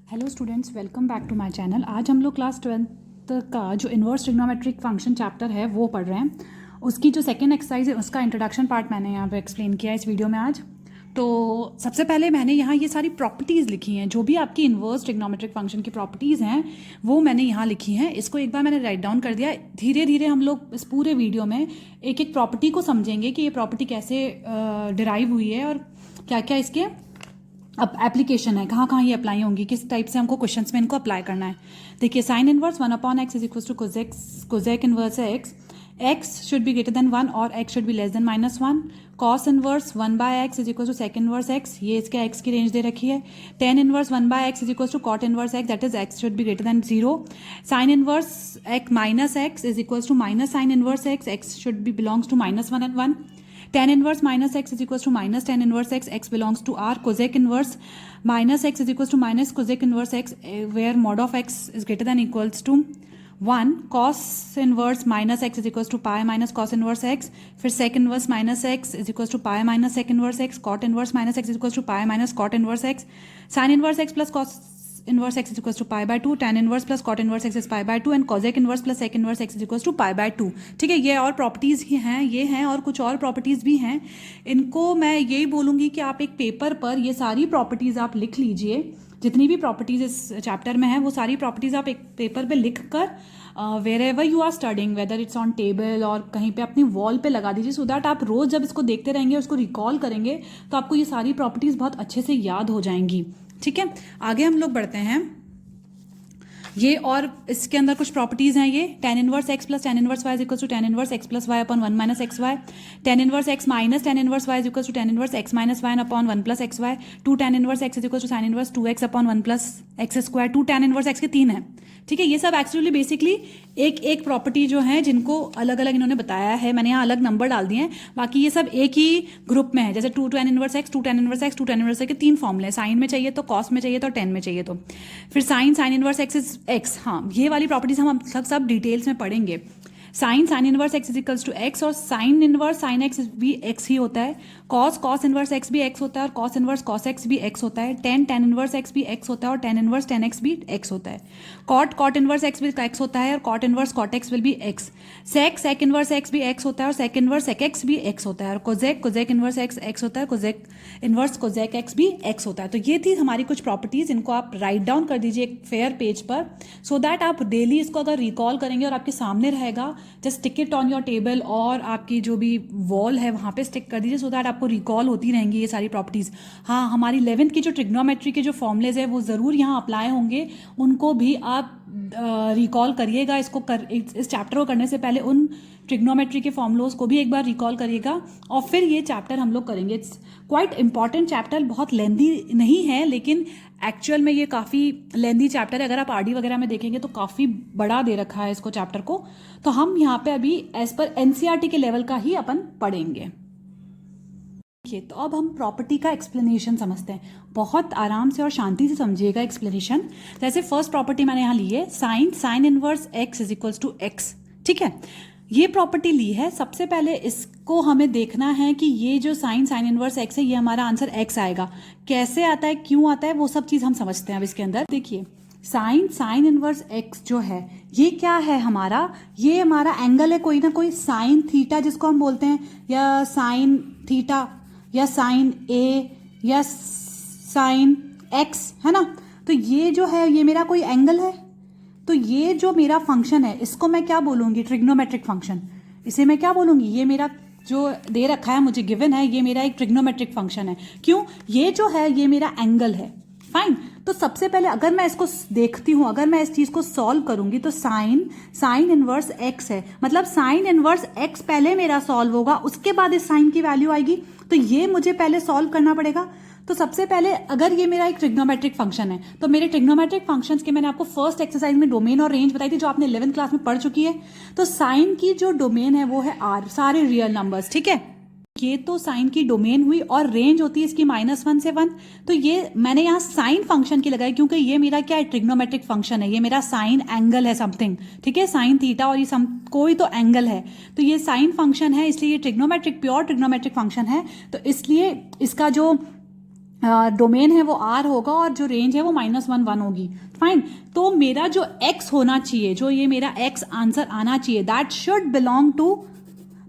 Hello students, welcome back to my channel. आज हम लोग क्लास 12th का जो इन्वर्स ट्रिग्नोमेट्रिक फंक्शन चैप्टर है वो पढ़ रहे हैं। उसकी जो सेकेंड एक्सरसाइज है उसका इंट्रोडक्शन पार्ट मैंने यहाँ पे एक्सप्लेन किया है इस वीडियो में आज। तो सबसे पहले मैंने यहाँ ये सारी प्रॉपर्टीज़ लिखी हैं, जो भी आपकी इन्वर्स ट्रिग्नोमेट्रिक फंक्शन की प्रॉपर्टीज़ हैं वो मैंने यहाँ लिखी हैं। इसको एक बार मैंने राइट डाउन कर दिया। धीरे धीरे हम लोग इस पूरे वीडियो में एक एक प्रॉपर्टी को समझेंगे कि ये प्रॉपर्टी कैसे डिराइव हुई है और क्या क्या इसके अब एप्लीकेशन है, कहाँ कहाँ ये अप्लाई होंगी, किस टाइप से हमको क्वेश्चंस में इनको अप्लाई करना है। देखिए, sine inverse 1/x is equal to cosec inverse है x should be greater than 1 और x should be less than -1। Cos inverse 1/x is equal to sec inverse x, ये इसके x की रेंज दे रखी है। Tan inverse 1/x is equal to cot inverse x, that is x should be greater than 0। Sine inverse x minus x is equal to minus sine inverse x should be belongs to -1 and 1। tan inverse minus x is equals to minus tan inverse x belongs to R। cosec inverse minus x is equals to minus cosec inverse x, where mod of x is greater than equals to 1। cos inverse minus x is equals to pi minus cos inverse x। फिर sec inverse minus x is equals to pi minus sec inverse x। cot inverse minus x is equals to pi minus cot inverse x। sin inverse x plus cos inverse x is equals to pi by 2। tan inverse plus cot inverse x is pi by 2 and cosec inverse plus sec inverse x is equals to pi by 2। ठीक है, ये और properties ही हैं, ये हैं और कुछ और प्रॉपर्टीज़ भी हैं। इनको मैं यही बोलूँगी कि आप एक पेपर पर ये सारी प्रॉपर्टीज़ आप लिख लीजिए। जितनी भी प्रॉपर्टीज़ इस चैप्टर में हैं वो सारी प्रॉपर्टीज़ आप एक पेपर पे लिख कर wherever you are studying, whether it's on table और कहीं पे अपनी वॉल पे लगा दीजिए, सो दैट आप रोज़ जब इसको देखते रहेंगे उसको रिकॉल करेंगे तो आपको ये सारी प्रॉपर्टीज़ बहुत अच्छे से याद हो जाएंगी। ठीक है, आगे हम लोग बढ़ते हैं। ये और इसके अंदर कुछ प्रॉपर्टीज हैं। ये tan inverse x plus tan inverse y is equal to tan inverse x plus y upon 1 minus x y. tan inverse x minus tan inverse y is equal to tan inverse x minus y upon 1 plus x y. 2 tan inverse x is equal to sin inverse 2x upon 1 plus x square. 2 tan inverse x के 3 हैं। ठीक है, ये सब actually basically एक एक property जो है जिनको अलग अलग इन्होंने बताया है, मैंने यहाँ अलग नंबर डाल दिए हैं, बाकी ये सब एक ही ग्रुप में है। जैसे 2 tan inverse x, 2 tan inverse x, 2 tan inverse x के 3 फॉर्मूले, साइन में चाहिए तो, कॉस में चाहिए तो, टेन में चाहिए तो। फिर sign inverse x is x, हाँ ये वाली प्रॉपर्टीज हम सब डिटेल्स में पढ़ेंगे। Sine inverse x is equals to x और साइन इनवर्स साइन x भी x ही होता है। कॉस इनवर्स x भी x होता है और कॉस इनवर्स कॉस x भी x होता है। tan इनवर्स x भी x होता है और tan इनवर्स tan x भी x होता है। कॉट इनवर्स x भी x होता है और cot inverse cot x will be x। Sec inverse x भी x होता है और सेक इनवर्स सेक x भी x होता है और कोजेक इनवर्स x होता है, कोजेक इनवर्स कोजेक x भी x होता है। तो ये थी हमारी कुछ प्रॉपर्टीज, इनको आप राइट डाउन कर दीजिए एक फेयर पेज पर, सो दैट आप डेली इसको अगर रिकॉल करेंगे और आपके सामने रहेगा, just stick it on your table और आपकी जो भी वॉल है वहाँ पे स्टिक कर दीजिए, सो दैट आपको रिकॉल होती रहेंगी ये सारी प्रॉपर्टीज़। हाँ, हमारी 11th की जो ट्रिग्नोमेट्री के जो फॉर्मूलेज है वो ज़रूर यहाँ अप्लाई होंगे, उनको भी आप रिकॉल करिएगा। इस चैप्टर को करने से पहले उन ट्रिग्नोमेट्री के फॉर्मूलोज को भी एक बार रिकॉल करिएगा और फिर ये चैप्टर हम लोग करेंगे। इट्स क्वाइट इंपॉर्टेंट चैप्टर, बहुत लेंदी नहीं है लेकिन एक्चुअल में ये काफ़ी लेंदी चैप्टर है। अगर आप आरडी वगैरह में देखेंगे तो काफ़ी बड़ा दे रखा है इसको चैप्टर को। तो हम यहाँ पे अभी एज पर एनसीईआरटी के लेवल का ही अपन पढ़ेंगे। देखिए, तो अब हम प्रॉपर्टी का एक्सप्लेनेशन समझते हैं। बहुत आराम से और शांति से समझिएगा एक्सप्लेनेशन। जैसे फर्स्ट प्रॉपर्टी मैंने यहाँ ली है, sine inverse x is equals to x। ठीक है, ये प्रॉपर्टी ली है। सबसे पहले इसको हमें देखना है कि ये जो साइन इनवर्स x है, ये हमारा आंसर x आएगा। कैसे आता है, क्यों आता है, वो सब चीज़ हम समझते हैं अब इसके अंदर। देखिए, साइन इनवर्स x जो है ये क्या है हमारा, ये हमारा एंगल है कोई ना कोई, साइन थीटा जिसको हम बोलते हैं, या साइन थीटा या साइन ए या साइन एक्स, है ना। तो ये जो है ये मेरा कोई एंगल है। तो ये जो मेरा फंक्शन है इसको मैं क्या बोलूँगी, ट्रिग्नोमेट्रिक फंक्शन। इसे मैं क्या बोलूँगी, ये मेरा जो दे रखा है, मुझे गिवन है, ये मेरा एक ट्रिग्नोमेट्रिक फंक्शन है। क्यों, ये जो है ये मेरा एंगल है। फाइन, तो सबसे पहले अगर मैं इसको देखती हूँ, अगर मैं इस चीज़ को सॉल्व करूंगी तो साइन इनवर्स x है, मतलब साइन इनवर्स x पहले मेरा सॉल्व होगा, उसके बाद इस साइन की वैल्यू आएगी। तो ये मुझे पहले सॉल्व करना पड़ेगा। तो सबसे पहले अगर ये मेरा एक ट्रिग्नोमेट्रिक फंक्शन है तो मेरे ट्रिग्नोमेट्रिक फंक्शंस के मैंने आपको फर्स्ट एक्सरसाइज में डोमेन और रेंज बताई थी, जो आपने 11th क्लास में पढ़ चुकी है। तो साइन की जो डोमेन है वो है r, सारे रियल नंबर्स। ठीक है, ये तो साइन की डोमेन हुई और रेंज होती है इसकी -1 से 1। तो ये मैंने यहाँ साइन फंक्शन की लगाई क्योंकि ये मेरा क्या है, ट्रिग्नोमेट्रिक फंक्शन है, ये मेरा साइन एंगल है समथिंग। ठीक है, साइन थीटा और ये कोई तो एंगल है, तो ये साइन फंक्शन है, इसलिए ये ट्रिग्नोमेट्रिक, प्योर ट्रिग्नोमेट्रिक फंक्शन है। तो इसलिए इसका जो डोमेन है वो आर होगा और जो रेंज है वो -1 1 होगी। फाइन, तो मेरा जो एक्स होना चाहिए, जो ये मेरा एक्स आंसर आना चाहिए, that should belong to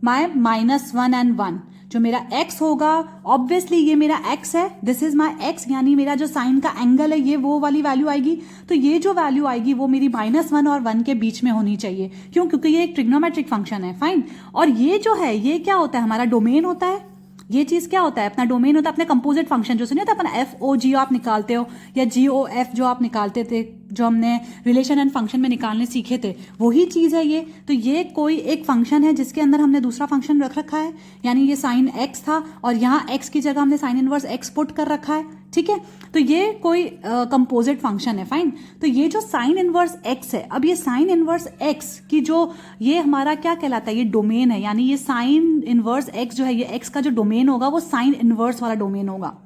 my -1 and 1। जो मेरा x होगा, ऑब्वियसली ये मेरा x है, दिस इज माई x, यानी मेरा जो साइन का एंगल है ये वो वाली वैल्यू आएगी। तो ये जो वैल्यू आएगी वो मेरी -1 और 1 के बीच में होनी चाहिए। क्यों? क्योंकि ये एक ट्रिग्नोमेट्रिक फंक्शन है। फाइन, और ये जो है ये क्या होता है, हमारा डोमेन होता है। ये चीज क्या होता है, अपना डोमेन होता है, अपने कंपोजिट फंक्शन जो सुनिए होता है अपना FOG आप निकालते हो, या GOF जो आप निकालते थे, जो हमने रिलेशन एंड फंक्शन में निकालने सीखे थे, वही चीज है ये। तो ये कोई एक फंक्शन है जिसके अंदर हमने दूसरा फंक्शन रख रखा है, यानी ये साइन x था और यहाँ x की जगह हमने साइन इनवर्स x पुट कर रखा है। ठीक है, तो ये कोई कंपोजिट फंक्शन है। फाइन, तो ये जो साइन इनवर्स x है, अब ये साइन इनवर्स x की जो ये हमारा क्या कहलाता है, ये डोमेन है, यानी ये साइन इनवर्स x जो है, ये x का जो डोमेन होगा वो साइन इनवर्स वाला डोमेन होगा।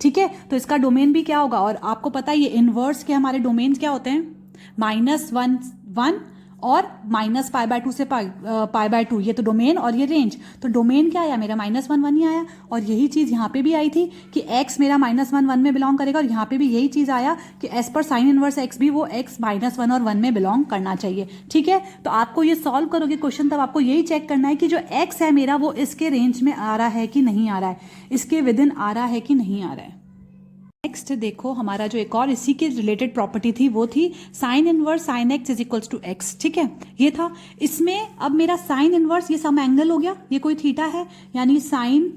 ठीक है, तो इसका डोमेन भी क्या होगा, और आपको पता है ये इनवर्स के हमारे डोमेन क्या होते हैं, -1 1 और -π/2 से π/2, ये तो डोमेन और ये रेंज। तो डोमेन क्या आया मेरा, -1 1 ही आया, और यही चीज यहाँ पे भी आई थी कि x मेरा -1 1 में बिलोंग करेगा, और यहाँ पे भी यही चीज आया कि as per sign inverse x भी वो x -1 और 1 में बिलोंग करना चाहिए। ठीक है, तो आपको ये सॉल्व करोगे क्वेश्चन, तब आपको यही चेक करना है कि जो x है मेरा वो इसके रेंज में आ रहा है कि नहीं आ रहा है, इसके विद इन आ रहा है कि नहीं आ रहा है। नेक्स्ट देखो, हमारा जो एक और इसी के रिलेटेड प्रॉपर्टी थी वो थी sine inverse sine x is equals to x. ठीक है, ये था। इसमें अब मेरा साइन इनवर्स, ये सम एंगल हो गया, ये कोई थीटा है, यानी साइन,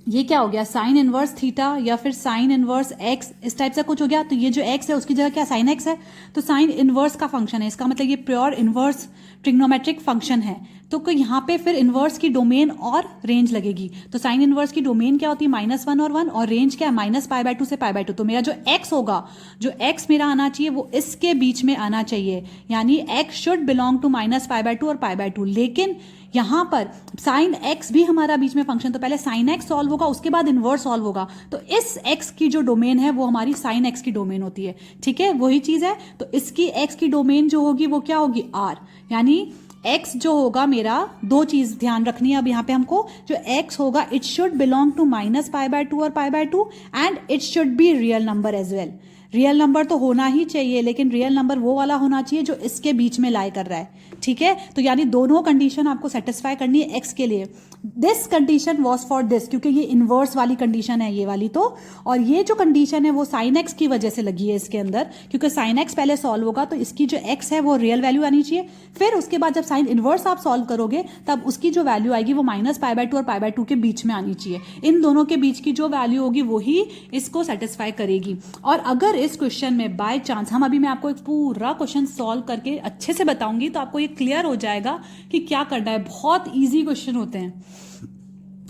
ये क्या हो गया, साइन इनवर्स थीटा या फिर साइन इनवर्स एक्स, इस टाइप से कुछ हो गया। तो ये जो एक्स है उसकी जगह क्या साइन एक्स है, तो साइन इनवर्स का फंक्शन है, इसका मतलब ये प्योर इनवर्स ट्रिग्नोमेट्रिक फंक्शन है। तो यहाँ पे फिर इनवर्स की डोमेन और रेंज लगेगी। तो साइन इनवर्स की डोमेन क्या होती है, -1 और 1, और रेंज क्या है -π/2 से π/2। तो मेरा जो x होगा, जो x मेरा आना चाहिए वो इसके बीच में आना चाहिए, यानी x शुड बिलोंग टू -π/2 और π/2। लेकिन यहाँ पर साइन x भी हमारा बीच में फंक्शन, तो पहले साइन x सॉल्व होगा, उसके बाद इनवर्स सॉल्व होगा। तो इस x की जो डोमेन है वो हमारी साइन x की डोमेन होती है। ठीक है, वही चीज है। तो इसकी x की डोमेन जो होगी वो क्या होगी, r, यानी x जो होगा मेरा, दो चीज ध्यान रखनी है अब यहाँ पे हमको, जो x होगा इट शुड बिलोंग टू -π/2 और π/2 and it should be real number as well. Real number तो होना ही चाहिए, लेकिन रियल नंबर वो वाला होना चाहिए जो इसके बीच में लाई कर रहा है। ठीक है, तो यानी दोनों कंडीशन आपको सेटिस्फाई करनी है x के लिए। This condition was for this, क्योंकि ये इनवर्स वाली कंडीशन है ये वाली, तो और ये जो कंडीशन है वो साइन x की वजह से लगी है इसके अंदर, क्योंकि साइन x पहले सॉल्व होगा तो इसकी जो x है वो रियल वैल्यू आनी चाहिए। फिर उसके बाद जब साइन इनवर्स आप सॉल्व करोगे तब उसकी जो वैल्यू आएगी वो -π/2 और π/2 के बीच में आनी चाहिए। इन दोनों के बीच की जो वैल्यू होगी वही इसको सेटिस्फाई करेगी। और अगर इस क्वेश्चन में बाय चांस अभी मैं आपको एक पूरा क्वेश्चन सॉल्व करके अच्छे से बताऊंगी तो आपको ये क्लियर हो जाएगा कि क्या करना है। बहुत इजी क्वेश्चन होते हैं।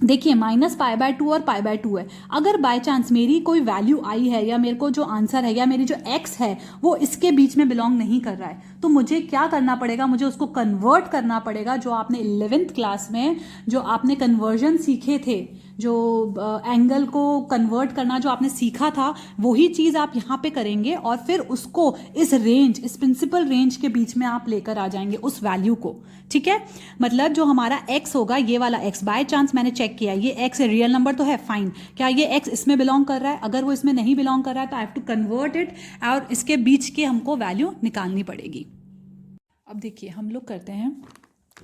देखिए, -π/2 और π/2 है। अगर बाय चांस मेरी कोई वैल्यू आई है, या मेरे को जो आंसर है, या मेरी जो x है वो इसके बीच में बिलोंग नहीं कर रहा है, तो मुझे क्या करना पड़ेगा, मुझे उसको कन्वर्ट करना पड़ेगा। जो आपने 11th क्लास में जो आपने कन्वर्जन सीखे थे, जो एंगल को कन्वर्ट करना जो आपने सीखा था, वही चीज आप यहाँ पे करेंगे और फिर उसको इस रेंज, इस प्रिंसिपल रेंज के बीच में आप लेकर आ जाएंगे उस वैल्यू को। ठीक है, मतलब जो हमारा x होगा, ये वाला x, बाय चांस मैंने चेक किया ये x रियल नंबर तो है, फाइन, क्या ये x इसमें बिलोंग कर रहा है? अगर वो इसमें नहीं बिलोंग कर रहा है तो I have to convert it, और इसके बीच के हमको वैल्यू निकालनी पड़ेगी। अब देखिए, हम लोग करते हैं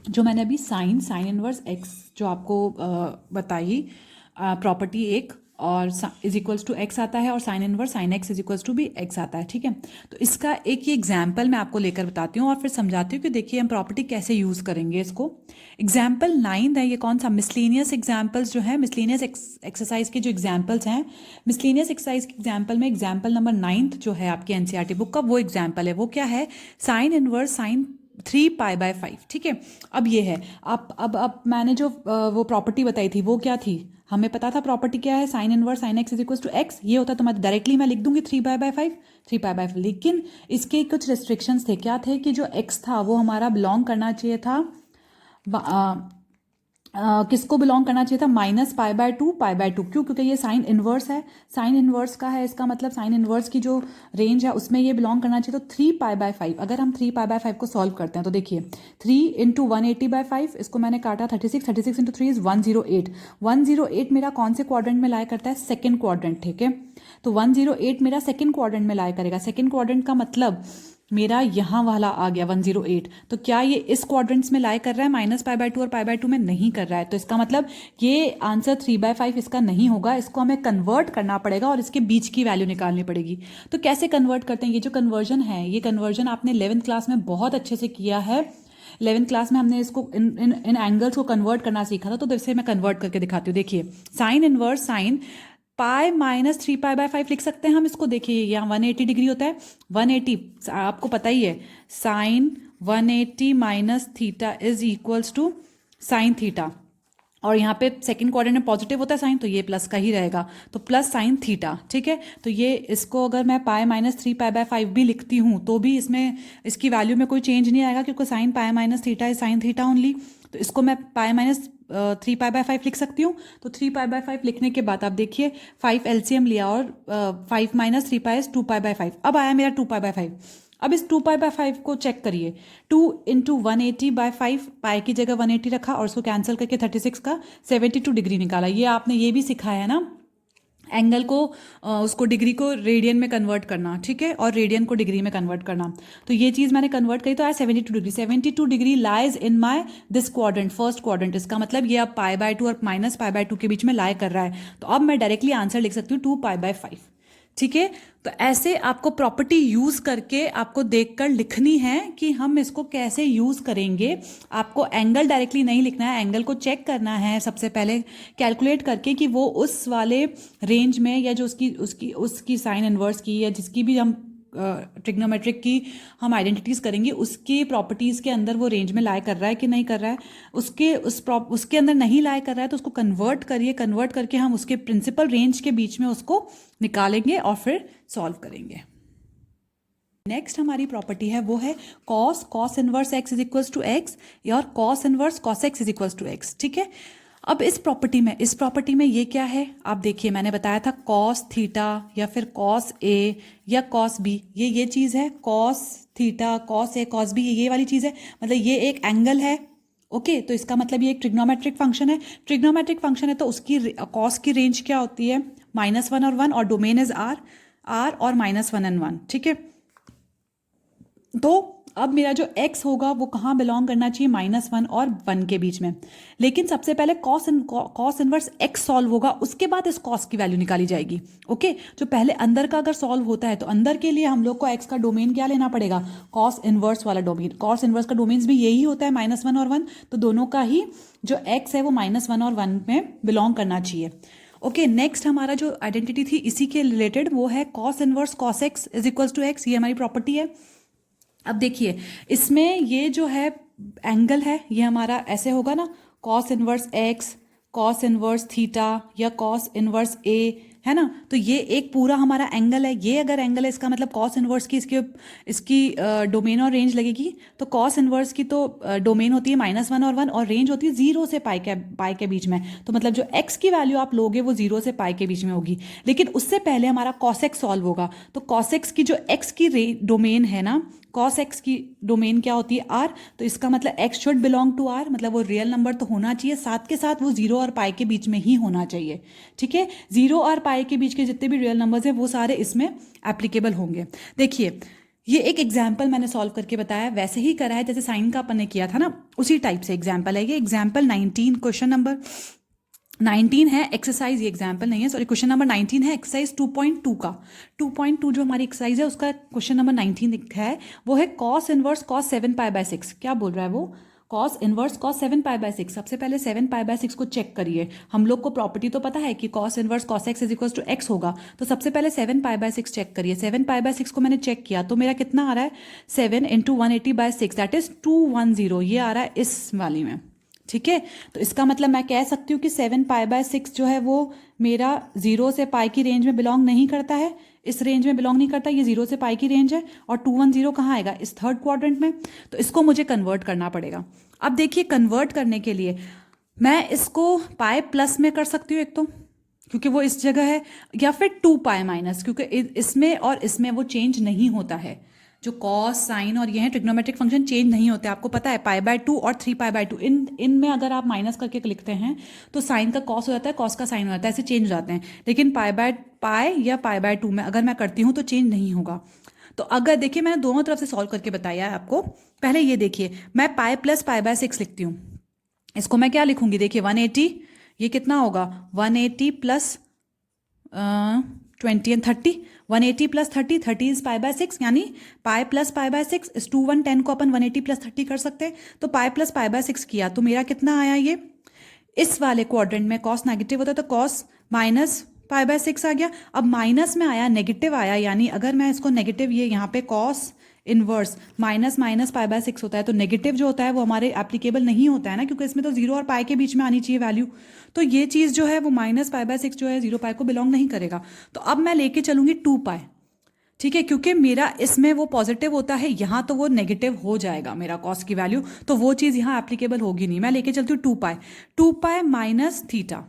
जो मैंने अभी साइन इनवर्स x जो आपको बताई प्रॉपर्टी एक, और इज इक्वल्स टू एक्स आता है, और sine inverse sine x is equals to भी एक्स आता है। ठीक है, तो इसका एक ही एग्जाम्पल मैं आपको लेकर बताती हूँ और फिर समझाती हूँ कि देखिए हम प्रॉपर्टी कैसे यूज़ करेंगे इसको। एग्जाम्पल 9 है, ये कौन सा, मिसलेनियस एग्जाम्पल्स जो है, मिसलेनियस एक्सरसाइज के जो एग्जाम्पल्स हैं, मिसलेनियस एक्सरसाइज के एग्जाम्पल में एग्जाम्पल नंबर 9 जो है आपकी एनसीईआरटी बुक का, वो एग्जाम्पल है। वो क्या है, साइन इनवर्स साइन 3π/5। ठीक है, अब ये है, अब मैंने जो वो प्रॉपर्टी बताई थी वो क्या थी, हमें पता था प्रॉपर्टी क्या है, sine inverse sine x is equal to x. ये होता तो मैं डायरेक्टली मैं लिख दूंगी 3π/5, लेकिन इसके कुछ रिस्ट्रिक्शंस थे। क्या थे कि जो एक्स था वो हमारा बिलोंग करना चाहिए था किसको बिलोंग करना चाहिए था, -π/2 π/2। क्यों? क्योंकि ये साइन इन्वर्स है, साइन इन्वर्स का है, इसका मतलब साइन इन्वर्स की जो रेंज है उसमें ये बिलोंग करना चाहिए। तो 3π/5, अगर हम 3π/5 को सॉल्व करते हैं तो देखिए 3 × 180/5, इसको मैंने काटा 36, 36 × 3 इज 108। 108 मेरा कौन से क्वाड्रेंट में लाई करता है, सेकेंड क्वाड्रेंट, ठीक है। तो 108 मेरा सेकेंड क्वाड्रेंट में लाई करेगा। सेकेंड क्वाड्रेंट का मतलब मेरा यहाँ वाला आ गया 108। तो क्या ये इस क्वाड्रेंट्स में लाई कर रहा है -π/2 और π/2 में? नहीं कर रहा है। तो इसका मतलब ये आंसर 3/5 इसका नहीं होगा। इसको हमें कन्वर्ट करना पड़ेगा और इसके बीच की वैल्यू निकालनी पड़ेगी। तो कैसे कन्वर्ट करते हैं? ये जो कन्वर्जन है, ये कन्वर्जन आपने 11th क्लास में बहुत अच्छे से किया है। 11th क्लास में हमने इसको इन एंगल्स को कन्वर्ट करना सीखा था। तो जैसे मैं कन्वर्ट करके दिखाती हूँ। देखिए साइन इनवर्स साइन पाई -3π/5 लिख सकते हैं हम इसको। देखिए यहाँ 180 डिग्री होता है, 180 आपको पता ही है, sine 180 minus theta is equals to sine theta. और यहाँ पे सेकंड क्वाड्रेंट में पॉजिटिव होता है साइन, तो ये प्लस का ही रहेगा, तो प्लस साइन थीटा, ठीक है। तो ये इसको अगर मैं पाई -3π/5 भी लिखती हूँ तो भी इसमें इसकी वैल्यू में कोई चेंज नहीं आएगा, क्योंकि sine pi minus theta is sine theta only. तो इसको मैं पाई -3π/5 लिख सकती हूँ। तो 3π/5 लिखने के बाद आप देखिए 5 एलसीएम लिया और 5 - 3π इज 2π/5। अब आया मेरा 2π/5। अब इस 2π/5 को चेक करिए। 2 × 180/5, पाई की जगह 180 रखा और उसको कैंसिल करके 36 का 72 डिग्री निकाला। ये आपने ये भी सिखाया है ना, एंगल को उसको डिग्री को रेडियन में कन्वर्ट करना, ठीक है, और रेडियन को डिग्री में कन्वर्ट करना। तो ये चीज़ मैंने कन्वर्ट करी तो आया 72 degree. 72 degree lies in my this quadrant, first quadrant. इसका मतलब ये अब π/2 और -π/2 के बीच में लाई कर रहा है। तो अब मैं डायरेक्टली आंसर लिख सकती हूँ 2π/5, ठीक है। तो ऐसे आपको प्रॉपर्टी यूज करके आपको देखकर लिखनी है कि हम इसको कैसे यूज करेंगे। आपको एंगल डायरेक्टली नहीं लिखना है, एंगल को चेक करना है सबसे पहले कैलकुलेट करके कि वो उस वाले रेंज में, या जो उसकी साइन इनवर्स की या जिसकी भी हम ट्रिग्नोमेट्रिक की हम आइडेंटिटीज़ करेंगे उसकी प्रॉपर्टीज़ के अंदर वो रेंज में लाई कर रहा है कि नहीं कर रहा है। उसके अंदर नहीं लाई कर रहा है तो उसको कन्वर्ट करिए, कन्वर्ट करके हम उसके प्रिंसिपल रेंज के बीच में उसको निकालेंगे और फिर सॉल्व करेंगे। नेक्स्ट हमारी प्रॉपर्टी है वो है cos inverse x is equals to x और cos inverse cos x is equals to x, ठीक है। अब इस प्रॉपर्टी में ये क्या है, आप देखिए मैंने बताया था cos थीटा या फिर cos a या cos b, ये चीज़ है cos theta cos a cos b, ये वाली चीज़ है। मतलब ये एक एंगल है, ओके। तो इसका मतलब ये एक ट्रिग्नोमेट्रिक फंक्शन है। ट्रिग्नोमेट्रिक फंक्शन है तो उसकी cos की रेंज क्या होती है, -1 और 1, और डोमेन इज r और -1 and 1, ठीक है। तो अब मेरा जो x होगा वो कहाँ बिलोंग करना चाहिए, -1 और 1 के बीच में। लेकिन सबसे पहले cos इनवर्स x सॉल्व होगा, उसके बाद इस cos की वैल्यू निकाली जाएगी, ओके। जो पहले अंदर का अगर सॉल्व होता है तो अंदर के लिए हम लोग को x का डोमेन क्या लेना पड़ेगा, cos इनवर्स वाला डोमेन। cos इनवर्स का डोमेन भी यही होता है, -1 और 1। तो दोनों का ही जो x है वो -1 और 1 में बिलोंग करना चाहिए, ओके। नेक्स्ट हमारा जो आइडेंटिटी थी इसी के रिलेटेड वो है cos inverse cos x is equals to x, ये हमारी प्रॉपर्टी है। अब देखिए इसमें ये जो है एंगल है ये हमारा ऐसे होगा ना, cos inverse x, cos inverse theta या cos इनवर्स a, है ना। तो ये एक पूरा हमारा एंगल है। ये अगर एंगल है इसका मतलब cos इनवर्स की इसकी डोमेन और रेंज लगेगी। तो cos इनवर्स की तो डोमेन होती है -1 और 1 और रेंज होती है 0 से पाई के बीच में। तो मतलब जो x की वैल्यू आप लोगे वो 0 से पाई के बीच में होगी। लेकिन उससे पहले हमारा cos x सॉल्व होगा। तो cos x की जो x की डोमेन है ना, cos x की डोमेन क्या होती है, r। तो इसका मतलब x should belong to r, मतलब वो रियल नंबर तो होना चाहिए, साथ के साथ वो 0 और पाई के बीच में ही होना चाहिए, ठीक है। 0 और पाई के बीच के जितने भी रियल नंबर्स हैं वो सारे इसमें एप्लीकेबल होंगे। देखिए ये एक एग्जाम्पल मैंने सॉल्व करके बताया, वैसे ही करा है जैसे साइन का अपन ने किया था ना, उसी टाइप से एग्जाम्पल है ये। एग्जाम्पल 19, क्वेश्चन नंबर 19 है एक्सरसाइज, ये एग्जाम्पल नहीं है सॉरी, क्वेश्चन नंबर 19 है एक्सरसाइज 2.2 का। 2.2 जो हमारी एक्सरसाइज है उसका क्वेश्चन नंबर 19 है, वो है cos इनवर्स cos 7π/6। क्या बोल रहा है वो, cos इनवर्स cos 7π/6। सबसे पहले 7π/6 को चेक करिए। हम लोग को प्रॉपर्टी तो पता है कि cos inverse cos x is equal to x होगा। तो सबसे पहले 7π/6 चेक करिए। 7π/6 को मैंने चेक किया तो मेरा कितना आ रहा है, 7 × 180/6 दैट इज 210, ये आ रहा है इस वाली में, ठीक है। तो इसका मतलब मैं कह सकती हूँ कि 7π/6 जो है वो मेरा 0 से पाई की रेंज में बिलोंग नहीं करता है, इस रेंज में बिलोंग नहीं करता, ये 0 से पाई की रेंज है। और 210 कहाँ आएगा, इस थर्ड क्वाड्रेंट में। तो इसको मुझे कन्वर्ट करना पड़ेगा। अब देखिए कन्वर्ट करने के लिए मैं इसको पाई प्लस में कर सकती हूँ एक तो, क्योंकि वो इस जगह है, या फिर 2 पाई माइनस, क्योंकि इसमें और इसमें वो चेंज नहीं होता है। जो कॉस साइन और ये है ट्रिग्नोमेट्रिक फंक्शन चेंज नहीं होते, आपको पता है। पाई/2 और 3 पाई/2 इनमें अगर आप माइनस करके लिखते हैं तो साइन का कॉस हो जाता है, कॉस का साइन हो जाता है, ऐसे चेंज हो जाते हैं। लेकिन पाई या पाई/2 में अगर मैं करती हूँ तो चेंज नहीं होगा। तो अगर देखिए, मैंने दोनों तरफ से सॉल्व करके बताया है आपको। पहले ये देखिए, मैं पाई प्लस पाई/6 लिखती हूँ। इसको मैं क्या लिखूंगी, देखिए 180, ये कितना होगा 180 प्लस 20 एंड 30, 180 प्लस 30, 30 इज पाई/6, यानी पाई प्लस पाई/6 इस 2 1 10 को अपन 180 प्लस 30 कर सकते हैं। तो पाई प्लस पाई/6 किया तो मेरा कितना आया, ये इस वाले क्वाड्रेंट में कॉस नेगेटिव होता है तो कॉस माइनस पाई/6 आ गया। अब माइनस में आया, नेगेटिव आया, यानी अगर मैं इसको नेगेटिव, ये यहाँ पे कॉस इनवर्स माइनस माइनस पाई/6 होता है, तो नेगेटिव जो होता है वो हमारे एप्लीकेबल नहीं होता है ना, क्योंकि इसमें तो 0 और पाई के बीच में आनी चाहिए वैल्यू। तो ये चीज़ जो है वो माइनस पाई/6 जो है 0 पाई को बिलोंग नहीं करेगा। तो अब मैं लेके चलूंगी 2 पाई, ठीक है, क्योंकि मेरा इसमें वो पॉजिटिव होता है, यहाँ तो वो नेगेटिव हो जाएगा मेरा कॉस की वैल्यू, तो वो चीज़ यहाँ एप्लीकेबल होगी नहीं। मैं लेके चलती हूँ 2 pi minus theta.